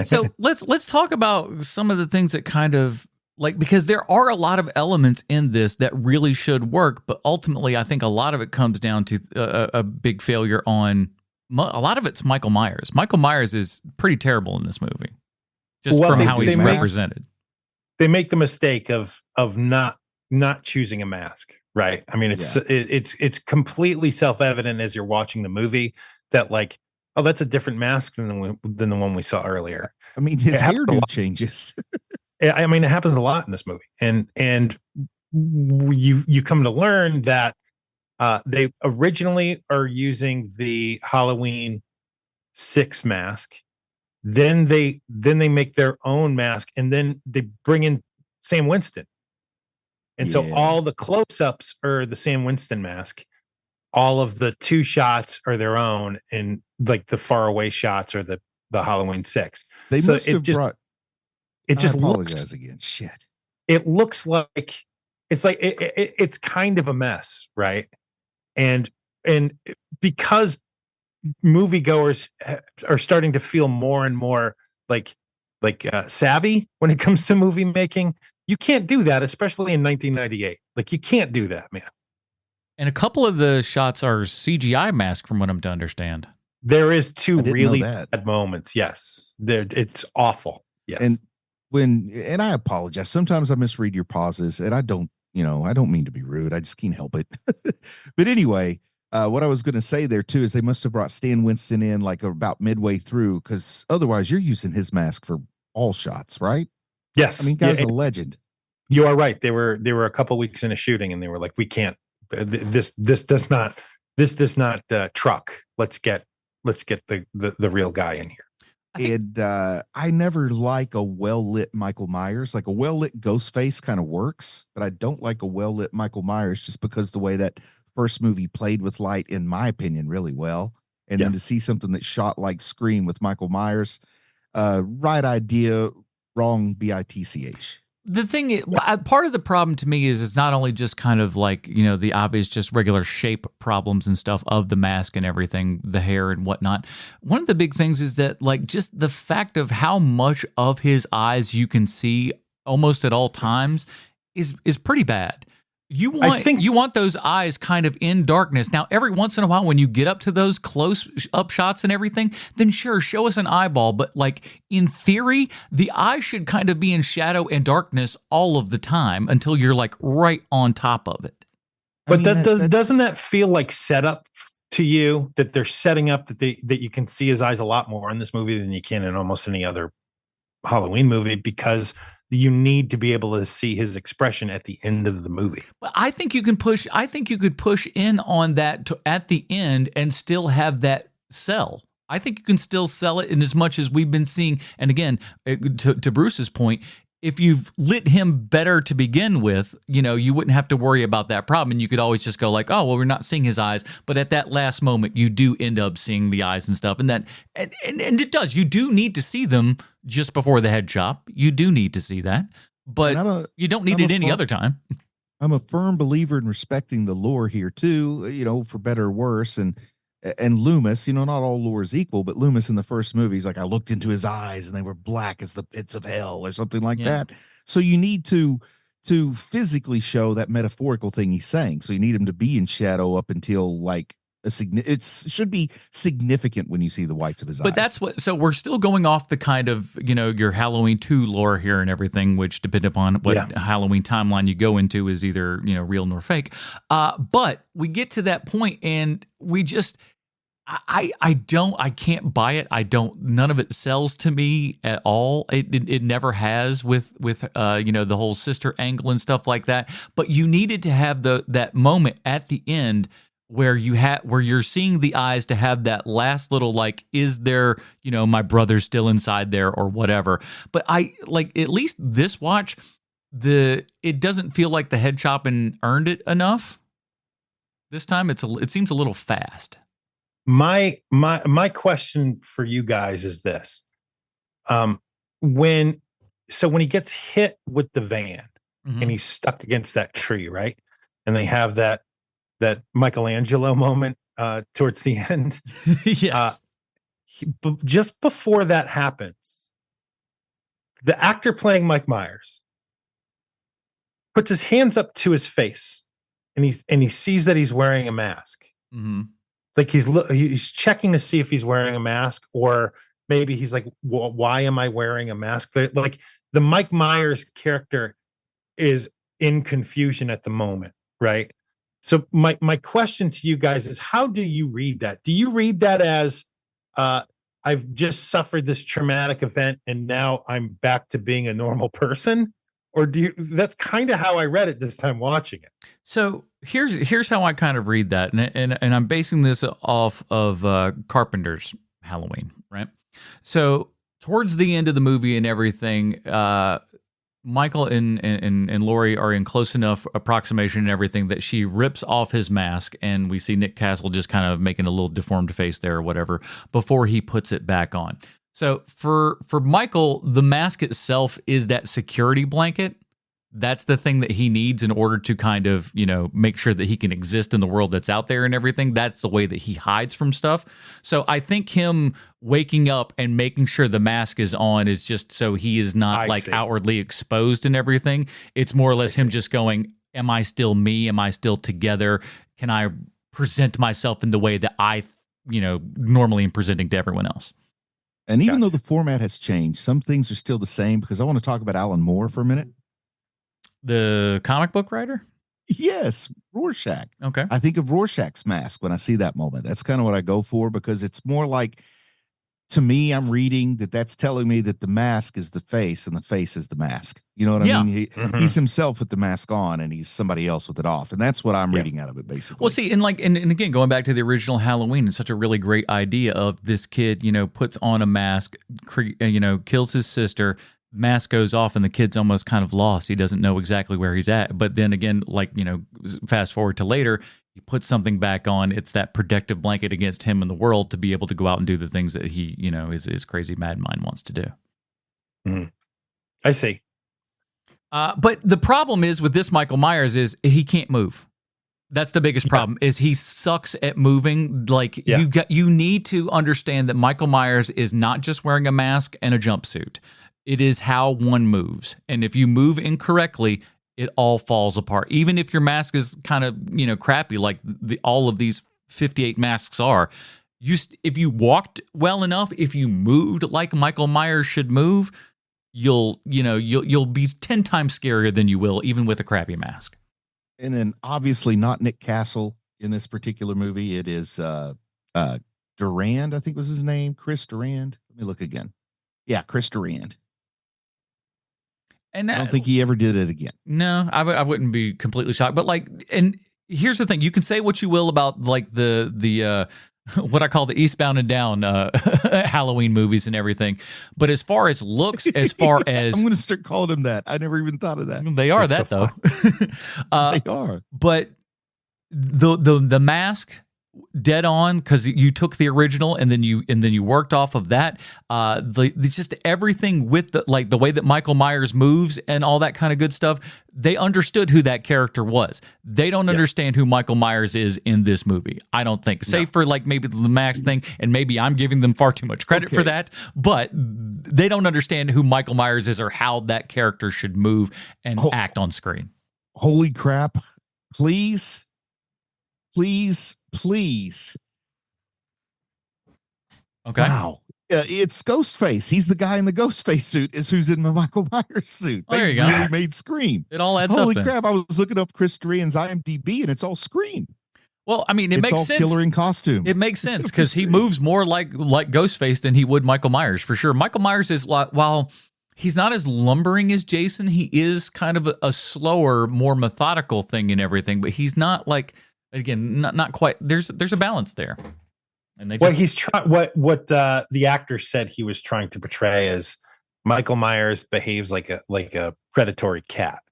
Speaker 1: So let's talk about some of the things that kind of, like, because there are a lot of elements in this that really should work, but ultimately I think a lot of it comes down to a big failure on a lot of it's Michael Myers. Michael Myers is pretty terrible in this movie, just from how he's represented.
Speaker 2: They make the mistake of not choosing a mask, right? I mean, it's completely self-evident as you're watching the movie that, like, oh, that's a different mask than the one we saw earlier.
Speaker 3: I mean, his hairdo changes.
Speaker 2: I mean, it happens a lot in this movie, and you come to learn that they originally are using the Halloween 6 mask. Then they make their own mask, and then they bring in Sam Winston, and so all the close-ups are the Sam Winston mask. All of the 2 shots are their own, and like the faraway shots are the Halloween 6.
Speaker 3: They must have brought.
Speaker 2: It just
Speaker 3: apologize again. Shit.
Speaker 2: It looks like it's kind of a mess, right? And because moviegoers are starting to feel more and more like savvy when it comes to movie making, you can't do that, especially in 1998. Like, you can't do that, man.
Speaker 1: And a couple of the shots are CGI masks, from what I'm to understand.
Speaker 2: There is 2 really bad moments. Yes, it's awful. Yes.
Speaker 3: And I apologize. Sometimes I misread your pauses, and I don't mean to be rude. I just can't help it. But anyway, what I was going to say there too is they must have brought Stan Winston in like about midway through, because otherwise you're using his mask for all shots, right?
Speaker 2: Yes.
Speaker 3: I mean, guy's a legend.
Speaker 2: You are right. They were a couple weeks in a shooting, and they were like, we can't. This does not truck. Let's get the real guy in here.
Speaker 3: And I never like a well-lit Michael Myers. Like, a well-lit Ghostface kind of works, but I don't like a well-lit Michael Myers, just because the way that first movie played with light, in my opinion, really well. And then to see something that shot like Scream with Michael Myers, right idea, wrong BITCH.
Speaker 1: The thing, part of the problem to me is it's not only just kind of like, the obvious just regular shape problems and stuff of the mask and everything, the hair and whatnot. One of the big things is that, like, just the fact of how much of his eyes you can see almost at all times is pretty bad. You want those eyes kind of in darkness. Now, every once in a while, when you get up to those close-up shots and everything, then sure, show us an eyeball. But, like, in theory, the eye should kind of be in shadow and darkness all of the time until you're, like, right on top of it.
Speaker 2: But doesn't that feel like setup to you, that they're setting up that you can see his eyes a lot more in this movie than you can in almost any other Halloween movie, because you need to be able to see his expression at the end of the movie.
Speaker 1: Well, I think you could push in on that at the end and still have that sell. I think you can still sell it in as much as we've been seeing. And again, to Bruce's point, if you've lit him better to begin with, you wouldn't have to worry about that problem. And you could always just go like, oh, well, we're not seeing his eyes. But at that last moment, you do end up seeing the eyes and stuff. And it does. You do need to see them just before the head chop. You do need to see that. But you don't need it any other time.
Speaker 3: I'm a firm believer in respecting the lore here too, for better or worse. And And Loomis, not all lore is equal, but Loomis in the first movie, he's like, I looked into his eyes and they were black as the pits of hell or something like that. So you need to physically show that metaphorical thing he's saying. So you need him to be in shadow up until like it should be significant when you see the whites of his eyes.
Speaker 1: But that's so we're still going off the kind of, your Halloween 2 lore here and everything, which depending upon what Halloween timeline you go into is either, real nor fake. But we get to that point and we just, I can't buy it. None of it sells to me at all. It never has with the whole sister angle and stuff like that. But you needed to have that moment at the end where you're seeing the eyes to have that last little, like, is there, my brother's still inside there or whatever. But I like, at least this watch, it doesn't feel like the head chopping earned it enough. This time it seems a little fast.
Speaker 2: My question for you guys is this. When he gets hit with the van and he's stuck against that tree, right? And they have that Michelangelo moment towards the end.
Speaker 1: Yes.
Speaker 2: Just before that happens, the actor playing Mike Myers puts his hands up to his face and he sees that he's wearing a mask.
Speaker 1: Mm-hmm.
Speaker 2: Like he's checking to see if he's wearing a mask, or maybe he's like, well, why am I wearing a mask? Like the Mike Myers character is in confusion at the moment, right? So my question to you guys is, how do you read that? Do you read that as I've just suffered this traumatic event and now I'm back to being a normal person? Or that's kind of how I read it this time watching it.
Speaker 1: So here's how I kind of read that, and I'm basing this off of Carpenter's Halloween, right? So towards the end of the movie and everything, Michael and Laurie are in close enough approximation and everything that she rips off his mask, and we see Nick Castle just kind of making a little deformed face there or whatever before he puts it back on. So for Michael, the mask itself is that security blanket. That's the thing that he needs in order to kind of, make sure that he can exist in the world that's out there and everything. That's the way that he hides from stuff. So I think him waking up and making sure the mask is on is just so he is not outwardly exposed and everything. It's more or less him just going, am I still me? Am I still together? Can I present myself in the way that I, normally am presenting to everyone else?
Speaker 3: And even though the format has changed, some things are still the same, because I want to talk about Alan Moore for a minute.
Speaker 1: The comic book writer?
Speaker 3: Yes, Rorschach.
Speaker 1: Okay.
Speaker 3: I think of Rorschach's mask when I see that moment. That's kind of what I go for, because it's more like, to me, I'm reading that's telling me that the mask is the face and the face is the mask. You know what I mean? He's himself with the mask on and he's somebody else with it off. And that's what I'm reading out of it, basically.
Speaker 1: Well, see, and again, going back to the original Halloween, it's such a really great idea of this kid, puts on a mask, kills his sister, mask goes off and the kid's almost kind of lost. He doesn't know exactly where he's at. But then again, fast forward to later, he puts something back on. It's that protective blanket against him and the world to be able to go out and do the things that he, his crazy mad mind wants to do.
Speaker 2: Mm-hmm. I see.
Speaker 1: But the problem is with this Michael Myers is he can't move. That's the biggest problem, is he sucks at moving. Like you need to understand that Michael Myers is not just wearing a mask and a jumpsuit. It is how one moves. And if you move incorrectly, it all falls apart. Even if your mask is kind of, crappy, like all of these 58 masks are, if you walked well enough, if you moved like Michael Myers should move, you'll be 10 times scarier than you will even with a crappy mask.
Speaker 3: And then obviously not Nick Castle in this particular movie. It is Durand, I think was his name, Chris Durand. Let me look again. Yeah, Chris Durand. And I don't think he ever did it again. No,
Speaker 1: I wouldn't be completely shocked. But and here's the thing: you can say what you will about the what I call the Eastbound and Down Halloween movies and everything, but as far as looks, as far as
Speaker 3: I'm going to start calling them that. I never even thought of that.
Speaker 1: They are that though.
Speaker 3: They are.
Speaker 1: But the mask dead on, because you took the original and then you worked off of that. Just everything with the way that Michael Myers moves and all that kind of good stuff. They understood who that character was. They don't understand who Michael Myers is in this movie. I don't think, save for like maybe the Max thing, and maybe I'm giving them far too much credit for that. But they don't understand who Michael Myers is or how that character should move and act on screen.
Speaker 3: Holy crap! Please.
Speaker 1: Okay.
Speaker 3: Wow. It's Ghostface. He's the guy in the Ghostface suit is who's in the Michael Myers suit.
Speaker 1: There you go.
Speaker 3: Really made Scream.
Speaker 1: It all adds
Speaker 3: Holy
Speaker 1: up.
Speaker 3: crap. I was looking up Chris Dorian's IMDb and it's all Scream.
Speaker 1: Well, I mean, it makes sense.
Speaker 3: Killer in costume.
Speaker 1: It makes sense because he moves more like Ghostface than he would Michael Myers, for sure. Michael Myers is like, while he's not as lumbering as Jason, he is kind of a slower, more methodical thing and everything, but he's not like, again, not quite. There's a balance there. And they
Speaker 2: what the actor said he was trying to portray is Michael Myers behaves like a predatory cat,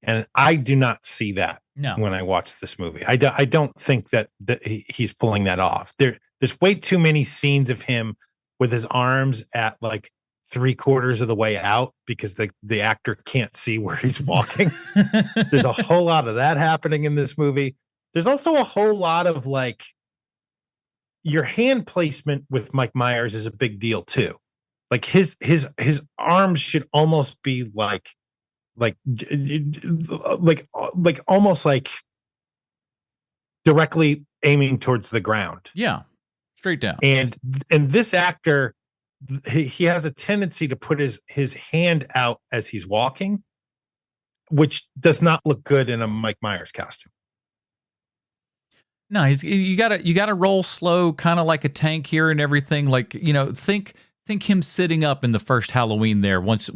Speaker 2: and I do not see that when I watch this movie. I don't think that he's pulling that off. There's way too many scenes of him with his arms at like 3/4 of the way out because the actor can't see where he's walking. There's a whole lot of that happening in this movie. There's also a whole lot of like, your hand placement with Mike Myers is a big deal too. Like his arms should almost be like almost like directly aiming towards the ground.
Speaker 1: Yeah, straight down.
Speaker 2: And this actor, he has a tendency to put his hand out as he's walking, which does not look good in a Mike Myers costume.
Speaker 1: No, you gotta roll slow, kind of like a tank here and everything. Like, think him sitting up in the first Halloween there. Once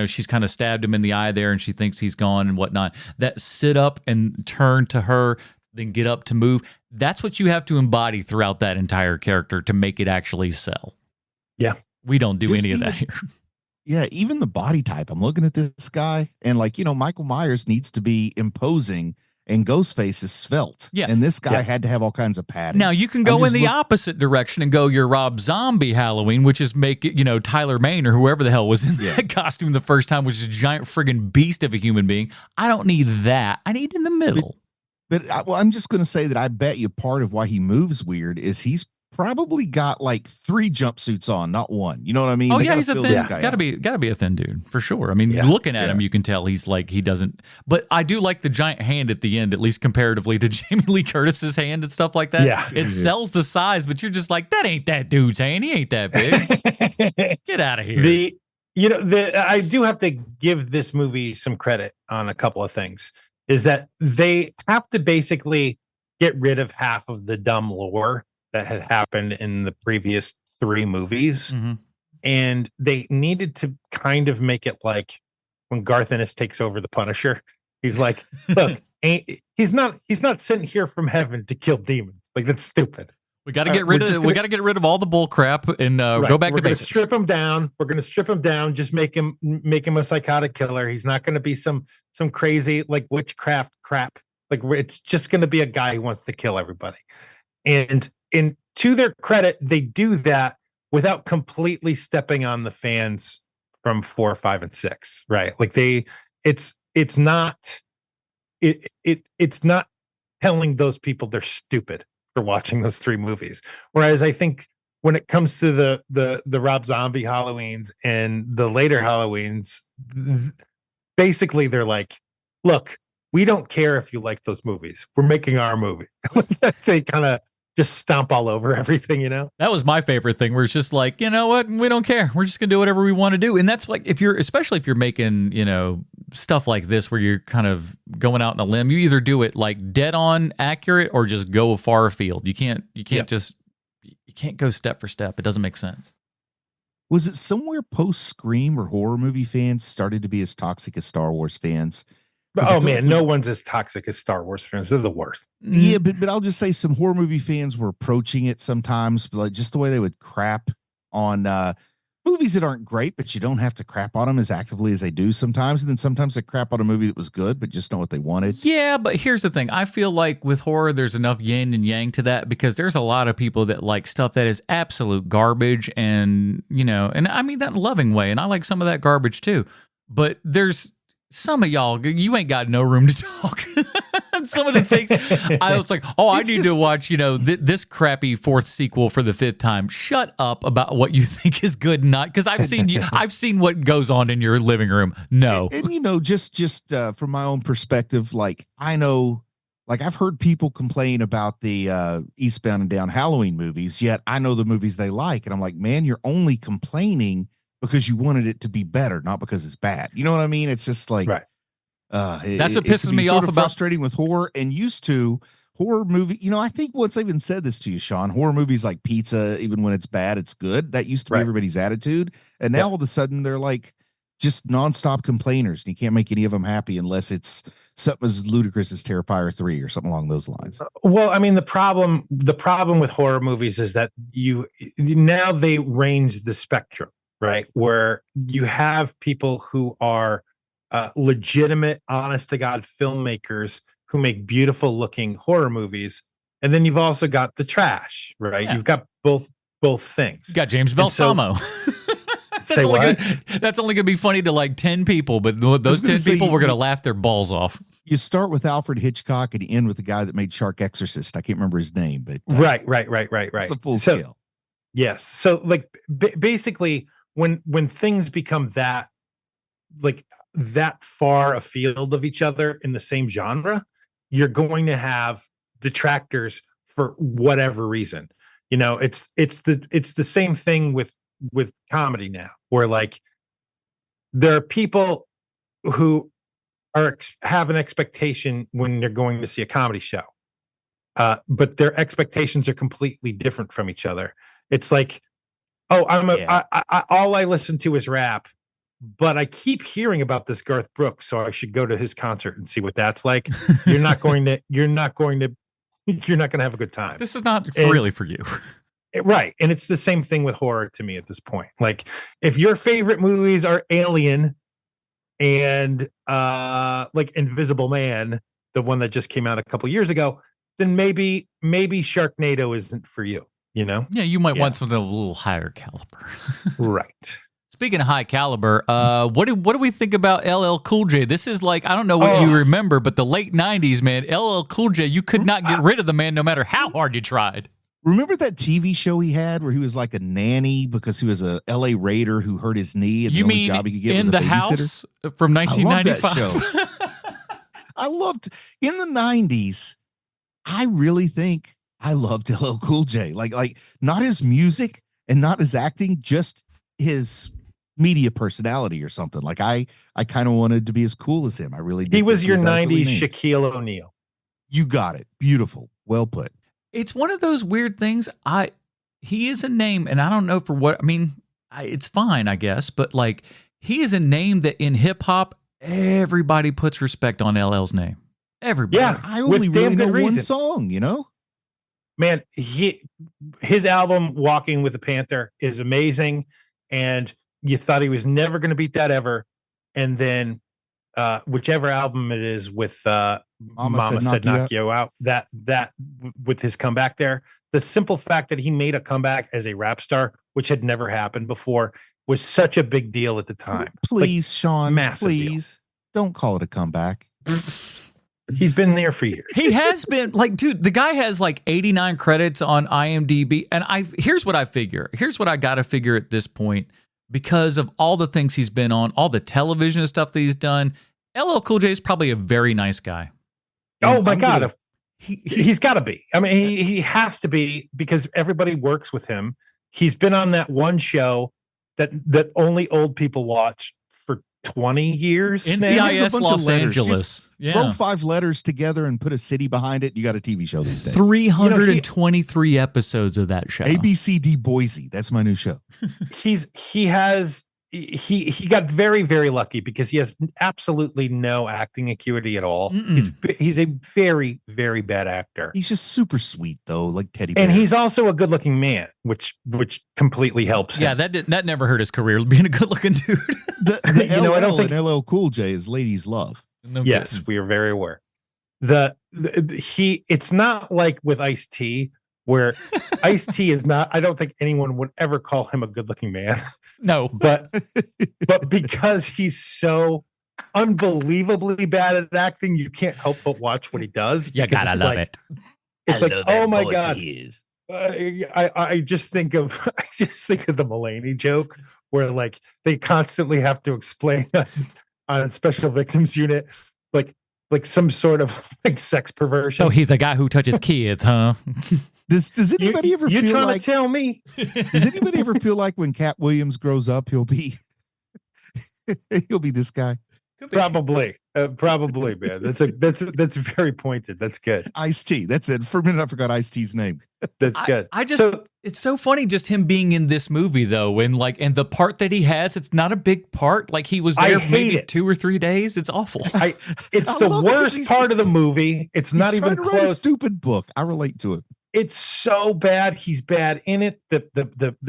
Speaker 1: she's kind of stabbed him in the eye there, and she thinks he's gone and whatnot. That sit up and turn to her, then get up to move. That's what you have to embody throughout that entire character to make it actually sell.
Speaker 2: Yeah,
Speaker 1: we don't do any of that here.
Speaker 3: Yeah, even the body type. I'm looking at this guy, and Michael Myers needs to be imposing. And Ghostface is svelte. Yeah. And this guy had to have all kinds of padding.
Speaker 1: Now, you can go in the opposite direction and go your Rob Zombie Halloween, which is make it, Tyler Mane or whoever the hell was in that costume the first time, which is a giant friggin' beast of a human being. I don't need that. I need in the middle.
Speaker 3: But I'm just going to say that I bet you part of why he moves weird is he's probably got like 3 jumpsuits on, not one. You know what I mean?
Speaker 1: Oh, yeah, he's a thin. Gotta be a thin dude for sure. I mean, looking at him, you can tell he's like he doesn't. But I do like the giant hand at the end, at least comparatively to Jamie Lee Curtis's hand and stuff like that.
Speaker 2: Yeah,
Speaker 1: it sells the size, but you're just like, that ain't that dude's hand. He ain't that big. Get out of here.
Speaker 2: I do have to give this movie some credit on a couple of things. Is that they have to basically get rid of half of the dumb lore that had happened in the previous 3 movies.
Speaker 1: Mm-hmm.
Speaker 2: And they needed to kind of make it like when Garth Ennis takes over the Punisher, he's like, look, he's not sent here from heaven to kill demons. Like, that's stupid.
Speaker 1: We got to get rid of all the bull crap and go back to basics.
Speaker 2: Strip him down. We're going to strip him down. Just make him a psychotic killer. He's not going to be some crazy like witchcraft crap. Like, it's just going to be a guy who wants to kill everybody. And to their credit, they do that without completely stepping on the fans from 4, 5, and 6, right? Like it's not telling those people they're stupid for watching those 3 movies. Whereas I think when it comes to the Rob Zombie Halloweens and the later Halloweens, basically they're like, look, we don't care if you like those movies. We're making our movie. They kind of just stomp all over everything, That
Speaker 1: was my favorite thing, where it's just like, you know what? We don't care. We're just going to do whatever we want to do. And that's like, especially if you're making, stuff like this, where you're kind of going out on a limb, you either do it like dead on accurate or just go far afield. You can't go step for step. It doesn't make sense.
Speaker 3: Was it somewhere post Scream or horror movie fans started to be as toxic as Star Wars fans?
Speaker 2: Oh man, no one's as toxic as Star Wars fans. They're the worst.
Speaker 3: Yeah, but I'll just say some horror movie fans were approaching it sometimes, but like just the way they would crap on movies that aren't great, but you don't have to crap on them as actively as they do sometimes. And then sometimes they crap on a movie that was good, but just not what they wanted.
Speaker 1: Yeah, but here's the thing. I feel like with horror, there's enough yin and yang to that because there's a lot of people that like stuff that is absolute garbage and, and I mean that in a loving way. And I like some of that garbage too. But there's some of y'all, you ain't got no room to talk. Some of the things I was like, I need to watch, this crappy fourth sequel for the fifth time. Shut up about what you think is good and not, because I've seen what goes on in your living room. No,
Speaker 3: and just from my own perspective, like I know, like I've heard people complain about the Eastbound and Down Halloween movies. Yet I know the movies they like, and I'm like, man, you're only complaining because you wanted it to be better, not because it's bad. You know what I mean? It's just like,
Speaker 2: right.
Speaker 1: That's what pisses me off about
Speaker 3: frustrating with horror and used to horror movie. I think once I even said this to you, Sean, horror movies like pizza, even when it's bad, it's good. That used to be everybody's attitude. And now all of a sudden they're like just nonstop complainers and you can't make any of them happy unless it's something as ludicrous as Terrifier 3 or something along those lines.
Speaker 2: Well, I mean, the problem with horror movies is that now they range the spectrum, right? Where you have people who are legitimate, honest to God filmmakers who make beautiful looking horror movies. And then you've also got the trash, right? Yeah. You've got both things.
Speaker 1: You got James Balsamo.
Speaker 2: Say what?
Speaker 1: That's only going to be funny to like 10 people, but those 10 people were going to laugh their balls off.
Speaker 3: You start with Alfred Hitchcock and you end with the guy that made Shark Exorcist. I can't remember his name, but
Speaker 2: right.
Speaker 3: It's the full scale.
Speaker 2: Yes. So like basically when things become that far afield of each other in the same genre, you're going to have detractors for whatever reason. It's the same thing with comedy now, where like there are people who have an expectation when they're going to see a comedy show, but their expectations are completely different from each other. It's like, all I listen to is rap. But I keep hearing about this Garth Brooks, so I should go to his concert and see what that's like. You're not going to have a good time.
Speaker 1: This is not really for you.
Speaker 2: Right. And it's the same thing with horror to me at this point. Like if your favorite movies are Alien and like Invisible Man, the one that just came out a couple years ago, then maybe Sharknado isn't for you, Yeah,
Speaker 1: you might want something a little higher caliber.
Speaker 2: Right.
Speaker 1: Speaking of high caliber, what do we think about LL Cool J? This is like, I don't know what you remember, but the late 90s, man, LL Cool J, you could not get rid of the man no matter how hard you tried.
Speaker 3: Remember that TV show he had where he was like a nanny because he was a LA Raider who hurt his knee and the only job he could get was a babysitter?
Speaker 1: House from 1995?
Speaker 3: I love that show. I loved, in the 90s, I really think I loved LL Cool J. Like not his music and not his acting, just his media personality or something. Like I kind of wanted to be as cool as him. I really did.
Speaker 2: He was your 90s Shaquille O'Neal.
Speaker 3: You got it. Beautiful. Well put.
Speaker 1: It's one of those weird things. He is a name, and I don't know for what. I mean, it's fine, I guess, but like he is a name that in hip hop everybody puts respect on LL's name. Everybody.
Speaker 2: Yeah,
Speaker 3: I only really know one song.
Speaker 2: Man, his album "Walking with the Panther" is amazing, and you thought he was never going to beat that ever, and then whichever album it is with Mama Said Knock You Out, that with his comeback there, the simple fact that he made a comeback as a rap star, which had never happened before, was such a big deal at the time.
Speaker 3: Please, Sean, please don't call it a comeback.
Speaker 2: He's been there for years.
Speaker 1: He has been, like, dude, the guy has like 89 credits on IMDb. And here's what I figure. Here's what I got to figure at this point. Because of all the things he's been on, all the television stuff that he's done, LL Cool J is probably a very nice guy.
Speaker 2: Oh my God. He's got to be. I mean, he has to be because everybody works with him. He's been on that one show that only old people watch for 20 years.
Speaker 1: NCIS Los Angeles.
Speaker 3: Throw 5 letters together and put a city behind it. You got a TV show these days.
Speaker 1: 323 episodes of that show.
Speaker 3: ABCD Boise. That's my new show.
Speaker 2: He has he got very, very lucky because he has absolutely no acting acuity at all. He's a very, very bad actor.
Speaker 3: He's just super sweet though, like Teddy Bear.
Speaker 2: And he's also a good-looking man, which completely helps him.
Speaker 1: Yeah, that never hurt his career, being a good-looking dude.
Speaker 3: The I don't think LL Cool J is ladies love.
Speaker 1: No
Speaker 2: yes,
Speaker 1: kidding.
Speaker 2: we are very aware. It's not like with Ice-T, where Ice-T is not. I don't think anyone would ever call him a good-looking man.
Speaker 1: No,
Speaker 2: but because he's so unbelievably bad at acting, you can't help but watch what he does.
Speaker 1: You gotta love it.
Speaker 2: It's like, oh my god, I just think of the Mulaney joke where like they constantly have to explain on Special Victims Unit like some sort of like sex perversion.
Speaker 1: So he's a guy who touches kids, huh?
Speaker 3: Does anybody ever feel
Speaker 2: trying
Speaker 3: like
Speaker 2: to tell me?
Speaker 3: Does anybody ever feel like when Cat Williams grows up, he'll be this guy?
Speaker 2: Probably, man. That's very pointed. That's good.
Speaker 3: Ice-T. That's it. For a minute, I forgot Ice-T's name.
Speaker 2: That's good.
Speaker 1: It's so funny just him being in this movie though, and the part that he has, it's not a big part. Like he was there maybe 2 or 3 days. It's awful.
Speaker 2: It's the worst part of the movie. It's not even close.
Speaker 3: Write a stupid book. I relate to it.
Speaker 2: It's so bad. He's bad in it.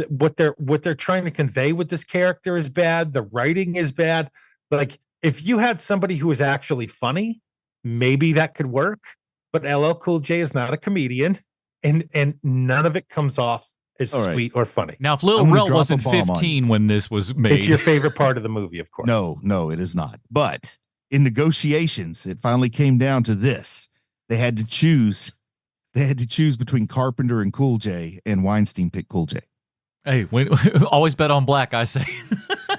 Speaker 2: What they're trying to convey with this character is bad. The writing is bad. Like if you had somebody who was actually funny, maybe that could work. But LL Cool J is not a comedian, and none of it comes off as sweet or funny.
Speaker 1: Now, if Lil Rel wasn't 15 when this was made,
Speaker 2: it's your favorite part of the movie, of course.
Speaker 3: No, it is not. But in negotiations, it finally came down to this. They had to choose between Carpenter and Cool J, and Weinstein picked Cool J.
Speaker 1: Hey, we always bet on black, I say.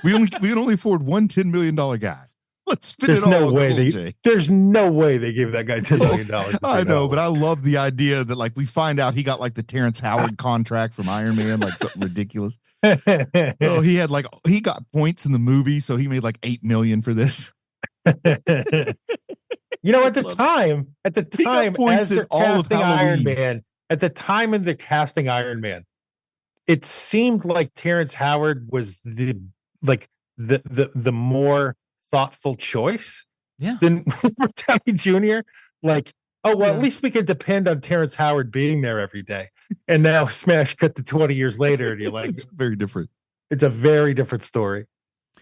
Speaker 3: we can only afford one $10 million guy. Let's spin
Speaker 2: There's
Speaker 3: it all
Speaker 2: no
Speaker 3: on
Speaker 2: way
Speaker 3: Cool J.
Speaker 2: There's no way they gave that guy $10 million.
Speaker 3: I know, but I love the idea that like we find out he got like the Terrence Howard contract from Iron Man, like something ridiculous. So he got points in the movie, so he made like $8 million for this.
Speaker 2: You know, at the time, as they're casting Iron Man, at the time of the casting Iron Man, it seemed like Terrence Howard was the more thoughtful choice than Robert Downey Jr. Like, oh well, at least we could depend on Terrence Howard being there every day. And now smash cut to 20 years later, and you're like,
Speaker 3: it's very different.
Speaker 2: It's a very different story.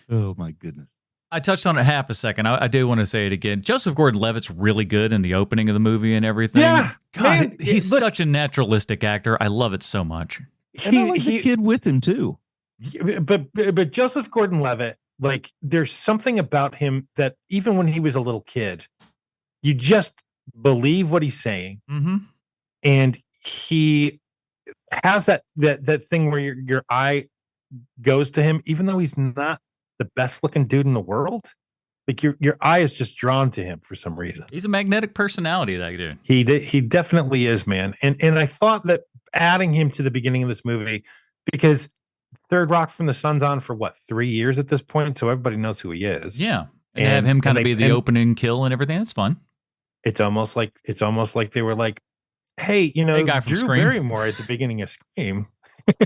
Speaker 3: Oh my goodness.
Speaker 1: I touched on it half a second. I do want to say it again. Joseph Gordon-Levitt's really good in the opening of the movie and everything.
Speaker 2: Yeah,
Speaker 1: God,
Speaker 2: man,
Speaker 1: he's such a naturalistic actor. I love it so much.
Speaker 3: And I like the kid with him too.
Speaker 2: But Joseph Gordon-Levitt, like, there's something about him that even when he was a little kid, you just believe what he's saying, and he has that thing where your eye goes to him, even though he's not the best looking dude in the world. Like your eye is just drawn to him for some reason.
Speaker 1: He's a magnetic personality, that dude.
Speaker 2: He definitely is, man. And I thought that adding him to the beginning of this movie, because Third Rock from the Sun's on for 3 years at this point, so everybody knows who he is.
Speaker 1: Yeah, and have him kind of be the opening kill and everything. That's fun. It's almost like
Speaker 2: they were like, hey, you know,
Speaker 1: guy from
Speaker 2: Drew
Speaker 1: Scream.
Speaker 2: Barrymore at the beginning of Scream.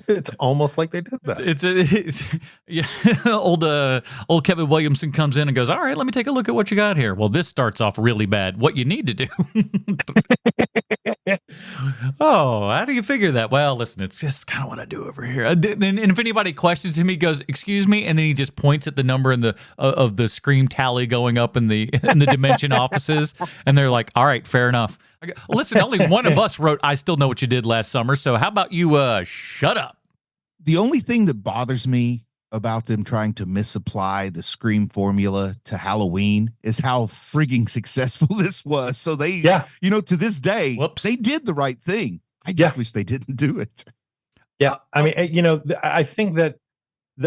Speaker 2: It's almost like they did that.
Speaker 1: It's yeah. Old Kevin Williamson comes in and goes, all right, let me take a look at what you got here. Well, this starts off really bad. What you need to do. Oh, how do you figure that? Well, listen, it's just kind of what I do over here. And if anybody questions him, he goes, excuse me, and then he just points at the number in the of the Scream tally going up in the Dimension offices, and they're like, all right, fair enough. I go, listen, only one of us wrote I Still Know What You Did Last Summer, so how about you shut up?
Speaker 3: The only thing that bothers me about them trying to misapply the Scream formula to Halloween is how frigging successful this was. So they, to this day, they did the right thing. I just wish they didn't do it.
Speaker 2: Yeah. I mean, I think that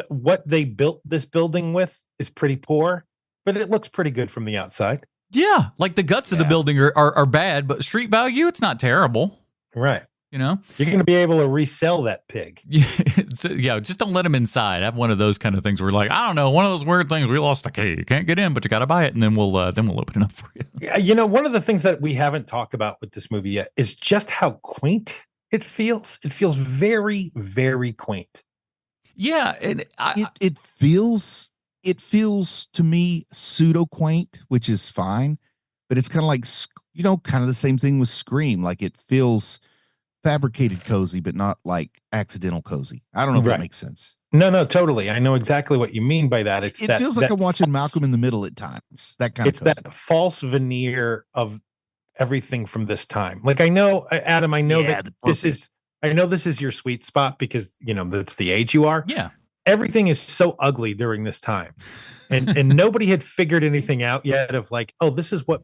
Speaker 2: what they built this building with is pretty poor, but it looks pretty good from the outside.
Speaker 1: Yeah. Like the guts of the building are bad, but street value, it's not terrible.
Speaker 2: Right.
Speaker 1: You know,
Speaker 2: you're going to be able to resell that pig.
Speaker 1: Yeah, just don't let him inside. I have one of those kind of things where, like, I don't know, one of those weird things. We lost the key. You can't get in, but you got to buy it, and then we'll open it up for you.
Speaker 2: Yeah, one of the things that we haven't talked about with this movie yet is just how quaint it feels. It feels very, very quaint.
Speaker 1: Yeah, and
Speaker 3: It feels to me pseudo quaint, which is fine, but it's kind of like, kind of the same thing with Scream. Like it feels fabricated cozy, but not like accidental cozy. I don't know if that makes sense.
Speaker 2: No, totally. I know exactly what you mean by that.
Speaker 3: It feels like I'm watching Malcolm in the Middle at times. That kind of cozy.
Speaker 2: That false veneer of everything from this time. Like I know, Adam, I know that this is your sweet spot because that's the age you are.
Speaker 1: Yeah.
Speaker 2: Everything is so ugly during this time. And nobody had figured anything out yet of like, oh, this is what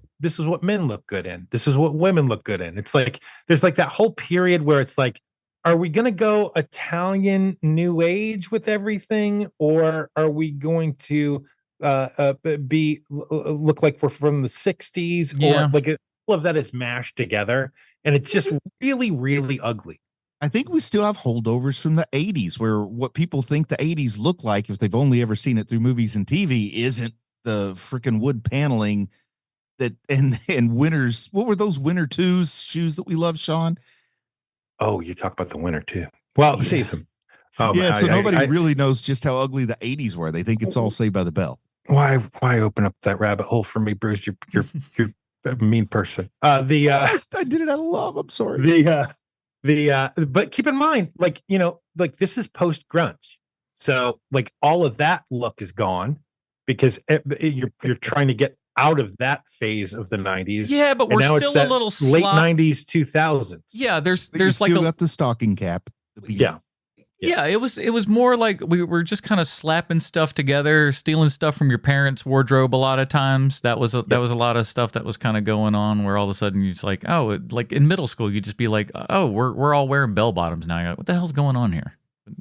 Speaker 2: men look good in. This is what women look good in. It's like there's like that whole period where it's like, are we going to go Italian new age with everything, or are we going to look like we're from the 60s?
Speaker 1: Yeah.
Speaker 2: Or like all of that is mashed together, and it's just really, really ugly.
Speaker 3: I think we still have holdovers from the 80s where what people think the 80s look like, if they've only ever seen it through movies and TV, isn't the freaking wood paneling that and Winners. What were those Winter 2s shoes that we love, Sean?
Speaker 2: Oh, you talk about the winter too. Well,
Speaker 3: yeah.
Speaker 2: See them.
Speaker 3: So nobody really knows just how ugly the 80s were. They think it's all Saved by the Bell.
Speaker 2: Why open up that rabbit hole for me, Bruce? You're a mean person. I did
Speaker 3: it out of love. I'm sorry.
Speaker 2: But keep in mind, like this is post grunge, so like all of that look is gone because you're trying to get out of that phase of the 90s.
Speaker 1: Yeah, but we're still a little
Speaker 2: late 90s, 2000s.
Speaker 1: Yeah, there's
Speaker 3: like got the stocking cap.
Speaker 1: Yeah, it was more like we were just kind of slapping stuff together, stealing stuff from your parents' wardrobe. A lot of times that was a lot of stuff that was kind of going on. Where all of a sudden you're just like, oh, like in middle school, you'd just be like, oh, we're all wearing bell bottoms now. You're like, what the hell's going on here?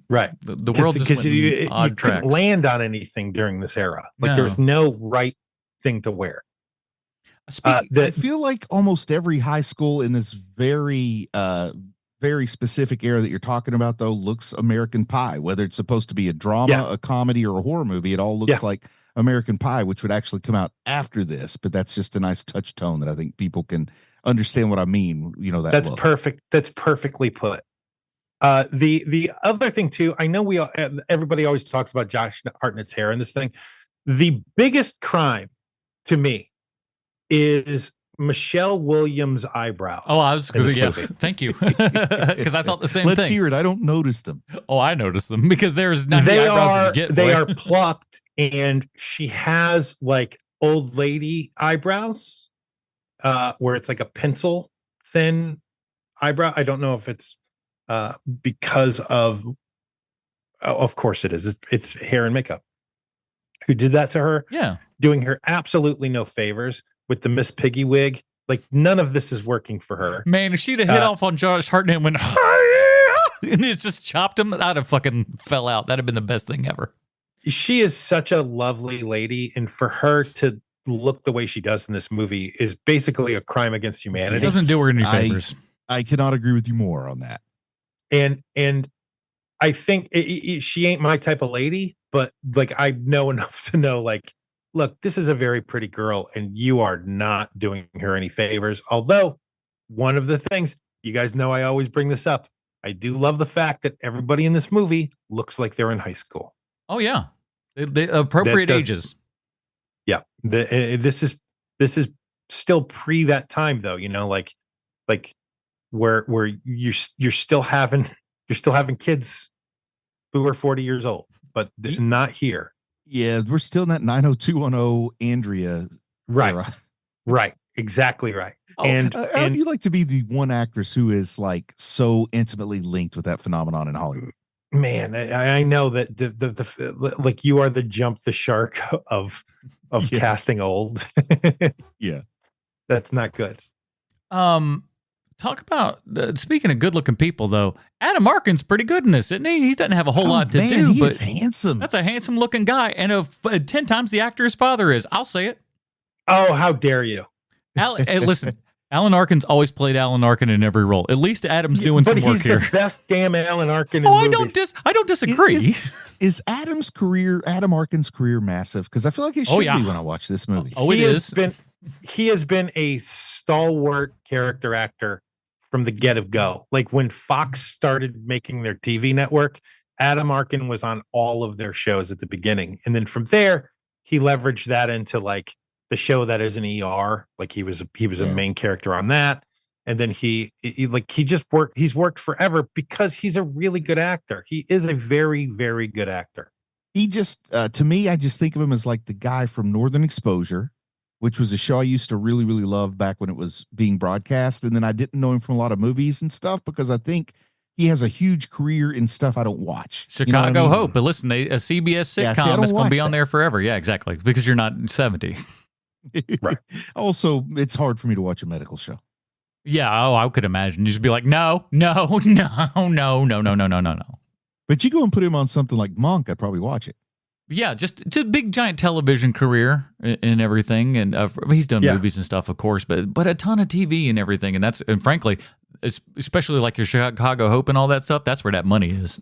Speaker 2: Right.
Speaker 1: The world just went
Speaker 2: you
Speaker 1: odd tracks.
Speaker 2: Couldn't land on anything during this era. Like there's no right thing to wear.
Speaker 3: I feel like almost every high school in this very specific era that you're talking about, though, looks American Pie, whether it's supposed to be a drama, a comedy, or a horror movie. It all looks like American Pie, which would actually come out after this. But that's just a nice touch tone that I think people can understand what I mean. That's look.
Speaker 2: Perfect. That's perfectly put. The other thing too, I know everybody always talks about Josh Hartnett's hair in this thing. The biggest crime to me is Michelle Williams' eyebrows.
Speaker 1: Oh, I was thank you. Because I thought the same thing.
Speaker 3: Let's hear it. I don't notice them.
Speaker 1: Oh, I noticed them because there's not many eyebrows to get.
Speaker 2: They are plucked, and she has like old lady eyebrows, where it's like a pencil thin eyebrow. I don't know if it's because of course it is. It's hair and makeup. Who did that to her?
Speaker 1: Yeah.
Speaker 2: Doing her absolutely no favors with the Miss Piggy wig. Like none of this is working for her.
Speaker 1: Man, if she'd have hit off on Josh Hartnett and went, and it's just chopped him, I'd have fucking fell out. That'd have been the best thing ever.
Speaker 2: She is such a lovely lady. And for her to look the way she does in this movie is basically a crime against humanity.
Speaker 1: It doesn't do her any favors.
Speaker 3: I cannot agree with you more on that.
Speaker 2: And I think she ain't my type of lady, but like I know enough to know, like, look, this is a very pretty girl, and you are not doing her any favors. Although, one of the things, you guys know I always bring this up, I do love the fact that everybody in this movie looks like they're in high school.
Speaker 1: Oh yeah, the appropriate ages.
Speaker 2: Yeah, this is still pre that time though. Like where you're still having kids who are 40 years old, but not here.
Speaker 3: Yeah, we're still in that 90210 Andrea.
Speaker 2: Right.
Speaker 3: Era.
Speaker 2: Right. Exactly right.
Speaker 3: Oh, and how do you like to be the one actress who is like so intimately linked with that phenomenon in Hollywood?
Speaker 2: Man, I know that the like you are the jump the shark of yes. Casting old.
Speaker 3: Yeah.
Speaker 2: That's not good.
Speaker 1: Talk about speaking of good-looking people, though. Adam Arkin's pretty good in this, isn't he? He doesn't have a whole lot to do, but
Speaker 3: he's handsome.
Speaker 1: That's a handsome-looking guy, and 10 times the actor his father is. I'll say it.
Speaker 2: Oh, how dare you!
Speaker 1: Hey, listen, Alan Arkin's always played Alan Arkin in every role. At least Adam's doing some work here.
Speaker 2: But he's the best damn Alan Arkin in movies.
Speaker 1: I don't disagree.
Speaker 3: Is Adam Arkin's career massive? Because I feel like it should be when I watch this movie.
Speaker 2: He has been a stalwart character actor from the get-go. Like when Fox started making their TV network, Adam Arkin was on all of their shows at the beginning. And then from there, he leveraged that into like the show that is an ER. Like he was a main character on that. And then he's worked forever because he's a really good actor. He is a very, very good actor.
Speaker 3: He just, to me, I just think of him as like the guy from Northern Exposure, which was a show I used to really, really love back when it was being broadcast. And then I didn't know him from a lot of movies and stuff because I think he has a huge career in stuff I don't watch.
Speaker 1: Chicago Hope. But listen, a CBS sitcom is going to be on there forever. Yeah, exactly. Because you're not 70.
Speaker 2: Right.
Speaker 3: Also, it's hard for me to watch a medical show.
Speaker 1: Yeah. Oh, I could imagine. You just be like, no.
Speaker 3: But you go and put him on something like Monk, I'd probably watch it.
Speaker 1: Yeah, just a big giant television career and everything, and he's done movies and stuff, of course, but a ton of TV and everything, and frankly, especially like your Chicago Hope and all that stuff, that's where that money is.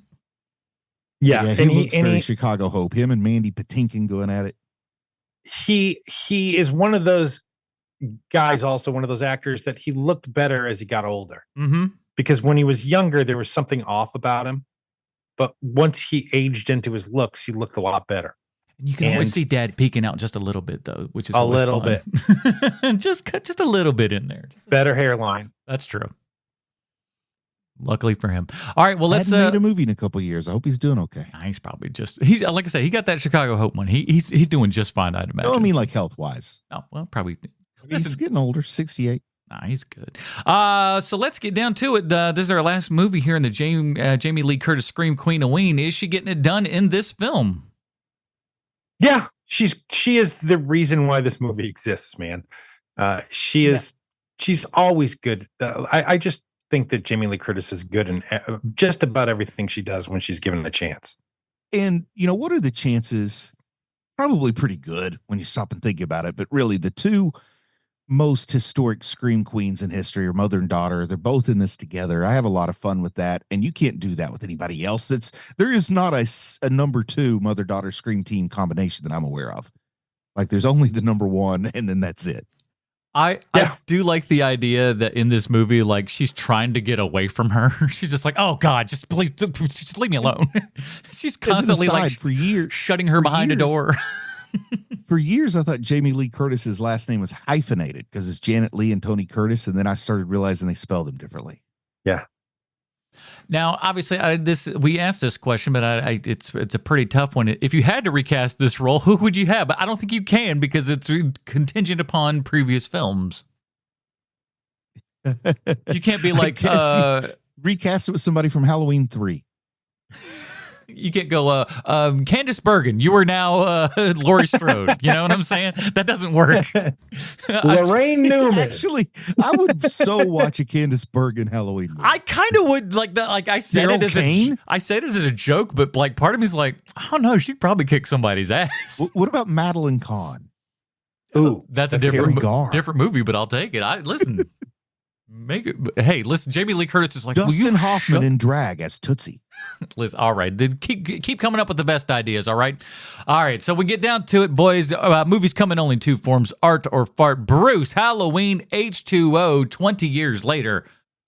Speaker 3: Yeah, and he looks very Chicago Hope. Him and Mandy Patinkin going at it.
Speaker 2: He is one of those guys, also one of those actors that he looked better as he got older.
Speaker 1: Mm-hmm.
Speaker 2: Because when he was younger, there was something off about him. But once he aged into his looks, he looked a lot better.
Speaker 1: You can always see Dad peeking out just a little bit, though, which is
Speaker 2: a little bit.
Speaker 1: just a little bit in there.
Speaker 2: Better hairline.
Speaker 1: That's true. Luckily for him. All right, well, let's
Speaker 3: made a movie in a couple of years. I hope he's doing okay.
Speaker 1: He's probably he's like I said, he got that Chicago Hope one. He's doing just fine, I'd imagine.
Speaker 3: No, I mean like health wise.
Speaker 1: Oh, well, probably.
Speaker 3: He's getting older, 68.
Speaker 1: Nah, he's good. So let's get down to it. This is our last movie here in the Jamie Lee Curtis Scream Queen-O-Ween. Is she getting it done in this film?
Speaker 2: Yeah, she is the reason why this movie exists, man. She's always good. I just think that Jamie Lee Curtis is good in just about everything she does when she's given a chance.
Speaker 3: And, what are the chances? Probably pretty good when you stop and think about it. But really, the two most historic scream queens in history are mother and daughter. They're both in this together. I have a lot of fun with that, and you can't do that with anybody else. There is not a number two mother-daughter scream team combination that I'm aware of. Like there's only the number one, and then that's it.
Speaker 1: I do like the idea that in this movie, like she's trying to get away from her. She's just like, oh God, just please, just leave me alone. She's constantly like
Speaker 3: for years,
Speaker 1: shutting her behind a door.
Speaker 3: For years, I thought Jamie Lee Curtis's last name was hyphenated because it's Janet Lee and Tony Curtis, and then I started realizing they spelled them differently.
Speaker 2: Yeah.
Speaker 1: Now, obviously, we asked this question, but it's a pretty tough one. If you had to recast this role, who would you have? But I don't think you can because it's contingent upon previous films. You can't be like
Speaker 3: recast it with somebody from Halloween 3.
Speaker 1: You can't go, Candace Bergen, you are now Laurie Strode. You know what I'm saying? That doesn't work.
Speaker 2: Lorraine Newman.
Speaker 3: Actually, I would so watch a Candace Bergen Halloween movie.
Speaker 1: I kind of would like that. Like I said it as a joke, but like part of me is like, I don't know, she'd probably kick somebody's ass.
Speaker 3: What about Madeline Kahn?
Speaker 1: Ooh, that's a different movie, but I'll take it. Listen. Hey, listen, Jamie Lee Curtis is like
Speaker 3: Dustin Hoffman in drag as Tootsie.
Speaker 1: Listen, all right, keep coming up with the best ideas. All right, so we get down to it, boys. Movies come in only two forms: art or fart. Bruce, Halloween H20, 20 years later,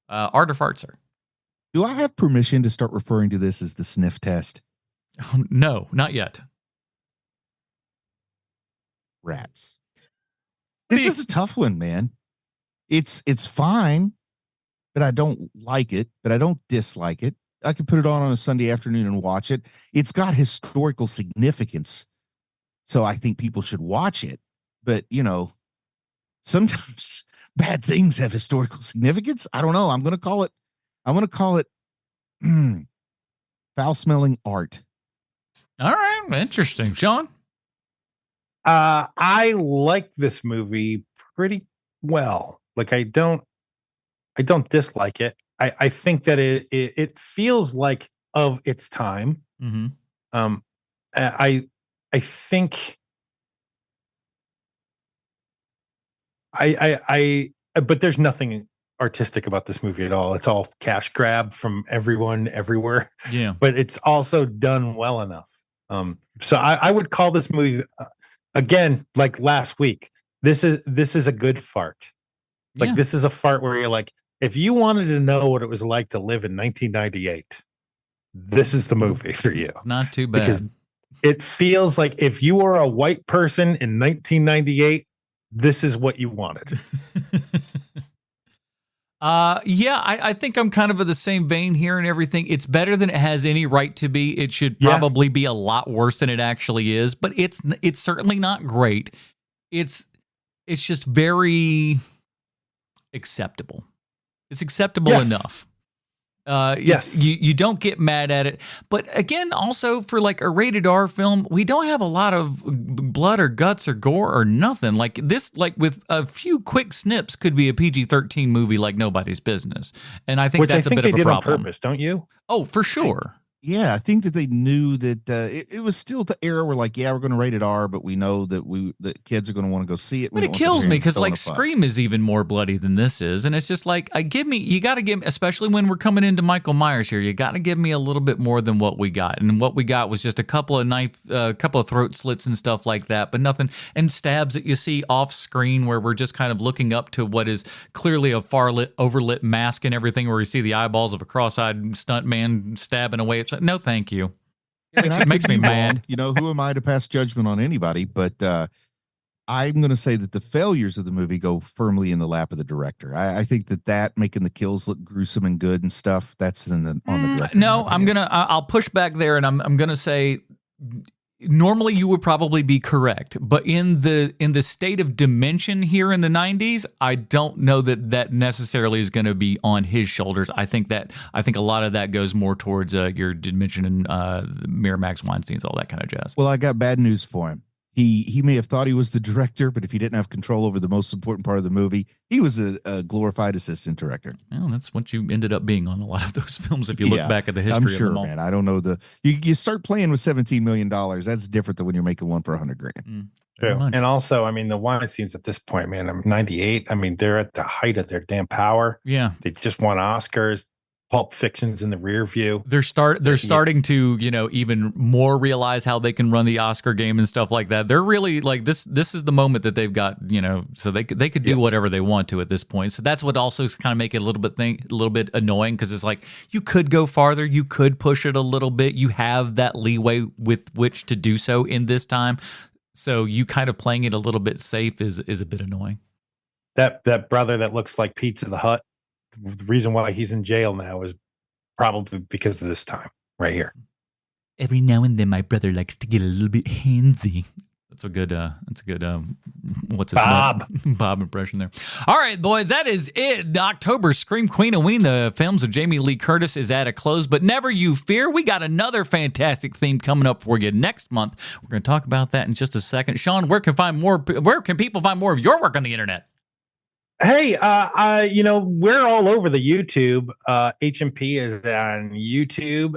Speaker 1: art or fart, sir?
Speaker 3: Do I have permission to start referring to this as the sniff test?
Speaker 1: No, not yet.
Speaker 3: Rats. This is a tough one, man. It's fine, but I don't like it, but I don't dislike it. I could put it on a Sunday afternoon and watch it. It's got historical significance, so I think people should watch it. But, sometimes bad things have historical significance. I don't know. I'm going to call it foul-smelling art.
Speaker 1: All right. Interesting. Sean?
Speaker 2: I like this movie pretty well. Like I don't dislike it. I think that it feels like of its time.
Speaker 1: Mm-hmm.
Speaker 2: I think but there's nothing artistic about this movie at all. It's all cash grab from everyone everywhere.
Speaker 1: Yeah.
Speaker 2: But it's also done well enough. So I would call this movie again, like last week. This is a good fart. Like this is a fart where you're like, if you wanted to know what it was like to live in 1998, this is the movie for you.
Speaker 1: It's not too bad.
Speaker 2: Because it feels like if you were a white person in 1998, this is what you wanted.
Speaker 1: Yeah, I think I'm kind of in the same vein here and everything. It's better than it has any right to be. It should probably be a lot worse than it actually is, but it's certainly not great. It's just very acceptable. It's acceptable enough.
Speaker 2: Yes.
Speaker 1: You don't get mad at it. But again, also for like a rated R film, we don't have a lot of blood or guts or gore or nothing. Like this, like with a few quick snips, could be a PG-13 movie like nobody's business. And I think that's a bit of a problem.
Speaker 2: On purpose, don't you?
Speaker 1: Oh, for sure.
Speaker 3: Yeah, I think that they knew that it was still the era where, like, we're going to rate it R, but we know that kids are going to want to go see it.
Speaker 1: But it kills me because, like, Scream is even more bloody than this is, and it's just like, you got to give me, especially when we're coming into Michael Myers here, you got to give me a little bit more than what we got, and what we got was just a couple of throat slits and stuff like that, but nothing, and stabs that you see off screen where we're just kind of looking up to what is clearly a overlit mask and everything, where we see the eyeballs of a cross-eyed stunt man stabbing away. No, thank you. It makes me mad.
Speaker 3: You know, who am I to pass judgment on anybody? But I'm going to say that the failures of the movie go firmly in the lap of the director. I think that making the kills look gruesome and good and stuff, that's on the director.
Speaker 1: No, I'll push back there, and I'm gonna say, normally you would probably be correct, but in the state of dimension here in the 90s, I don't know that necessarily is going to be on his shoulders. I think a lot of that goes more towards your dimension and Miramax, Weinstein's, all that kind of jazz.
Speaker 3: Well, I got bad news for him. He may have thought he was the director, but if he didn't have control over the most important part of the movie, he was a glorified assistant director.
Speaker 1: Well, that's what you ended up being on a lot of those films if you look back at the history
Speaker 3: of them all.
Speaker 1: Man.
Speaker 3: I don't know you start playing with $17 million. That's different than when you're making one for $100,000.
Speaker 2: True. And also, I mean, the Weinsteins at this point, man, I'm 98. I mean, they're at the height of their damn power.
Speaker 1: Yeah.
Speaker 2: They just won Oscars. Pulp Fiction's in the rear view.
Speaker 1: They're starting to, even more realize how they can run the Oscar game and stuff like that. They're really like this is the moment that they've got, so they could do whatever they want to at this point. So that's what also kind of make it a little bit annoying, because it's like you could go farther, you could push it a little bit. You have that leeway with which to do so in this time. So you kind of playing it a little bit safe is a bit annoying.
Speaker 2: That brother that looks like Pizza the Hut, the reason why he's in jail now is probably because of this time right here.
Speaker 1: Every now and then my brother likes to get a little bit handsy. That's a good what's his name? Bob impression there. All right, boys, that is it. October Scream Queen-O-Ween, the films of Jamie Lee Curtis, is at a close, but never you fear. We got another fantastic theme coming up for you next month. We're going to talk about that in just a second. Sean, where can people find more of your work on the internet?
Speaker 2: Hey, we're all over the YouTube. HMP is on YouTube.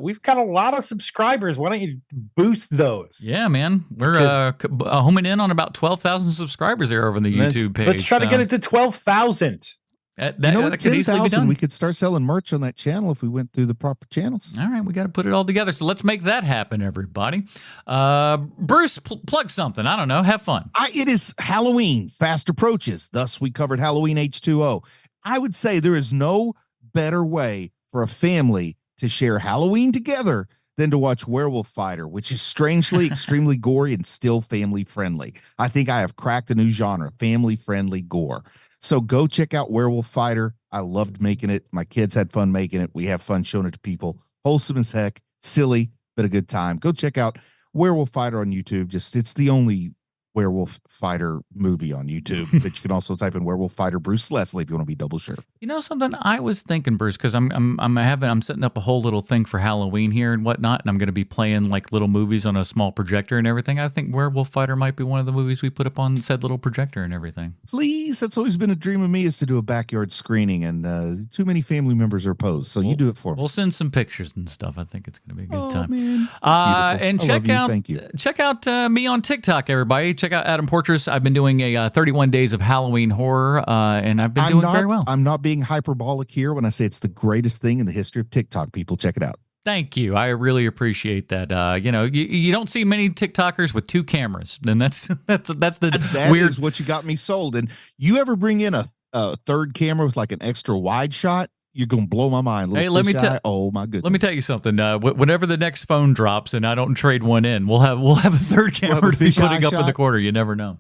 Speaker 2: We've got a lot of subscribers. Why don't you boost those?
Speaker 1: Yeah, man. We're homing in on about 12,000 subscribers there over the YouTube page.
Speaker 2: Let's try to get it to 12,000.
Speaker 3: At 10,000, we could start selling merch on that channel if we went through the proper channels.
Speaker 1: All right, we got to put it all together. So let's make that happen, everybody. Bruce, plug something. I don't know. Have fun.
Speaker 3: It is Halloween. Fast approaches. Thus, we covered Halloween H20. I would say there is no better way for a family to share Halloween together than to watch Werewolf Fighter, which is strangely extremely gory and still family friendly. I think I have cracked a new genre, family friendly gore. So go check out Werewolf Fighter. I loved making it. My kids had fun making it. We have fun showing it to people. Wholesome as heck, silly, but a good time. Go check out Werewolf Fighter on YouTube. It's the only Werewolf Fighter movie on YouTube, but you can also type in Werewolf Fighter Bruce Leslie if you want to be double sure.
Speaker 1: You know something I was thinking, Bruce, because I'm setting up a whole little thing for Halloween here and whatnot, and I'm going to be playing like little movies on a small projector and everything. I think Werewolf Fighter might be one of the movies we put up on said little projector and everything.
Speaker 3: Please, that's always been a dream of me, is to do a backyard screening, and too many family members are opposed, so you do it for me.
Speaker 1: We'll send some pictures and stuff. I think it's going to be a good time.
Speaker 3: Man.
Speaker 1: And check out me on TikTok, everybody. Check out Adam Portress. I've been doing a 31 days of Halloween horror, and I've been doing very well.
Speaker 3: I'm not being hyperbolic here when I say it's the greatest thing in the history of TikTok. People, check it out.
Speaker 1: Thank you. I really appreciate that. You don't see many TikTokers with two cameras, and that's
Speaker 3: that
Speaker 1: weird.
Speaker 3: Is what you got me sold. And you ever bring in a third camera with like an extra wide shot? You're gonna blow my mind.
Speaker 1: Hey, let me tell.
Speaker 3: Oh my goodness.
Speaker 1: Let me tell you something. Whenever the next phone drops and I don't trade one in, we'll have a third camera to be putting up in the corner. You never know.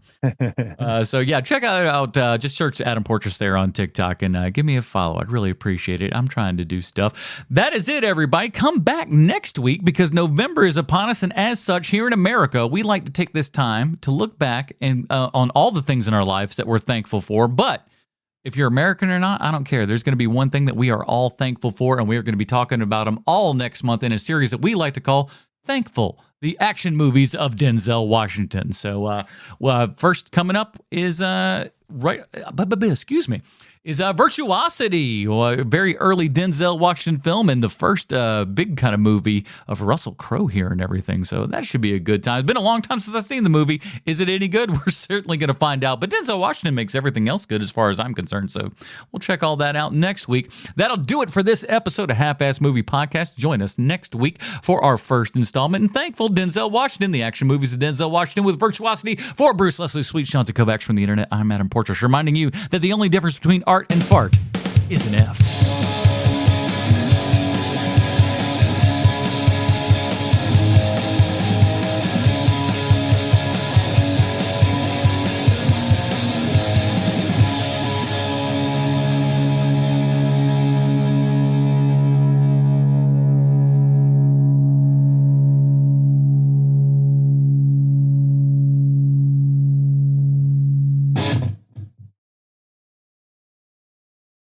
Speaker 1: So yeah, check out. Just search Adam Portress there on TikTok and give me a follow. I'd really appreciate it. I'm trying to do stuff. That is it, everybody. Come back next week because November is upon us, and as such, here in America, we like to take this time to look back and on all the things in our lives that we're thankful for. But if you're American or not, I don't care. There's going to be one thing that we are all thankful for, and we are going to be talking about them all next month in a series that we like to call Thankful, the action movies of Denzel Washington. So, first coming up is Virtuosity, a very early Denzel Washington film and the first big kind of movie of Russell Crowe here and everything. So that should be a good time. It's been a long time since I've seen the movie. Is it any good? We're certainly going to find out. But Denzel Washington makes everything else good as far as I'm concerned. So we'll check all that out next week. That'll do it for this episode of Half-Ass Movie Podcast. Join us next week for our first installment. And thankful Denzel Washington, the action movies of Denzel Washington with Virtuosity. For Bruce Leslie Sweet, Sean Kovacs from the internet, I'm Adam Portress, reminding you that the only difference between art and fart is an F.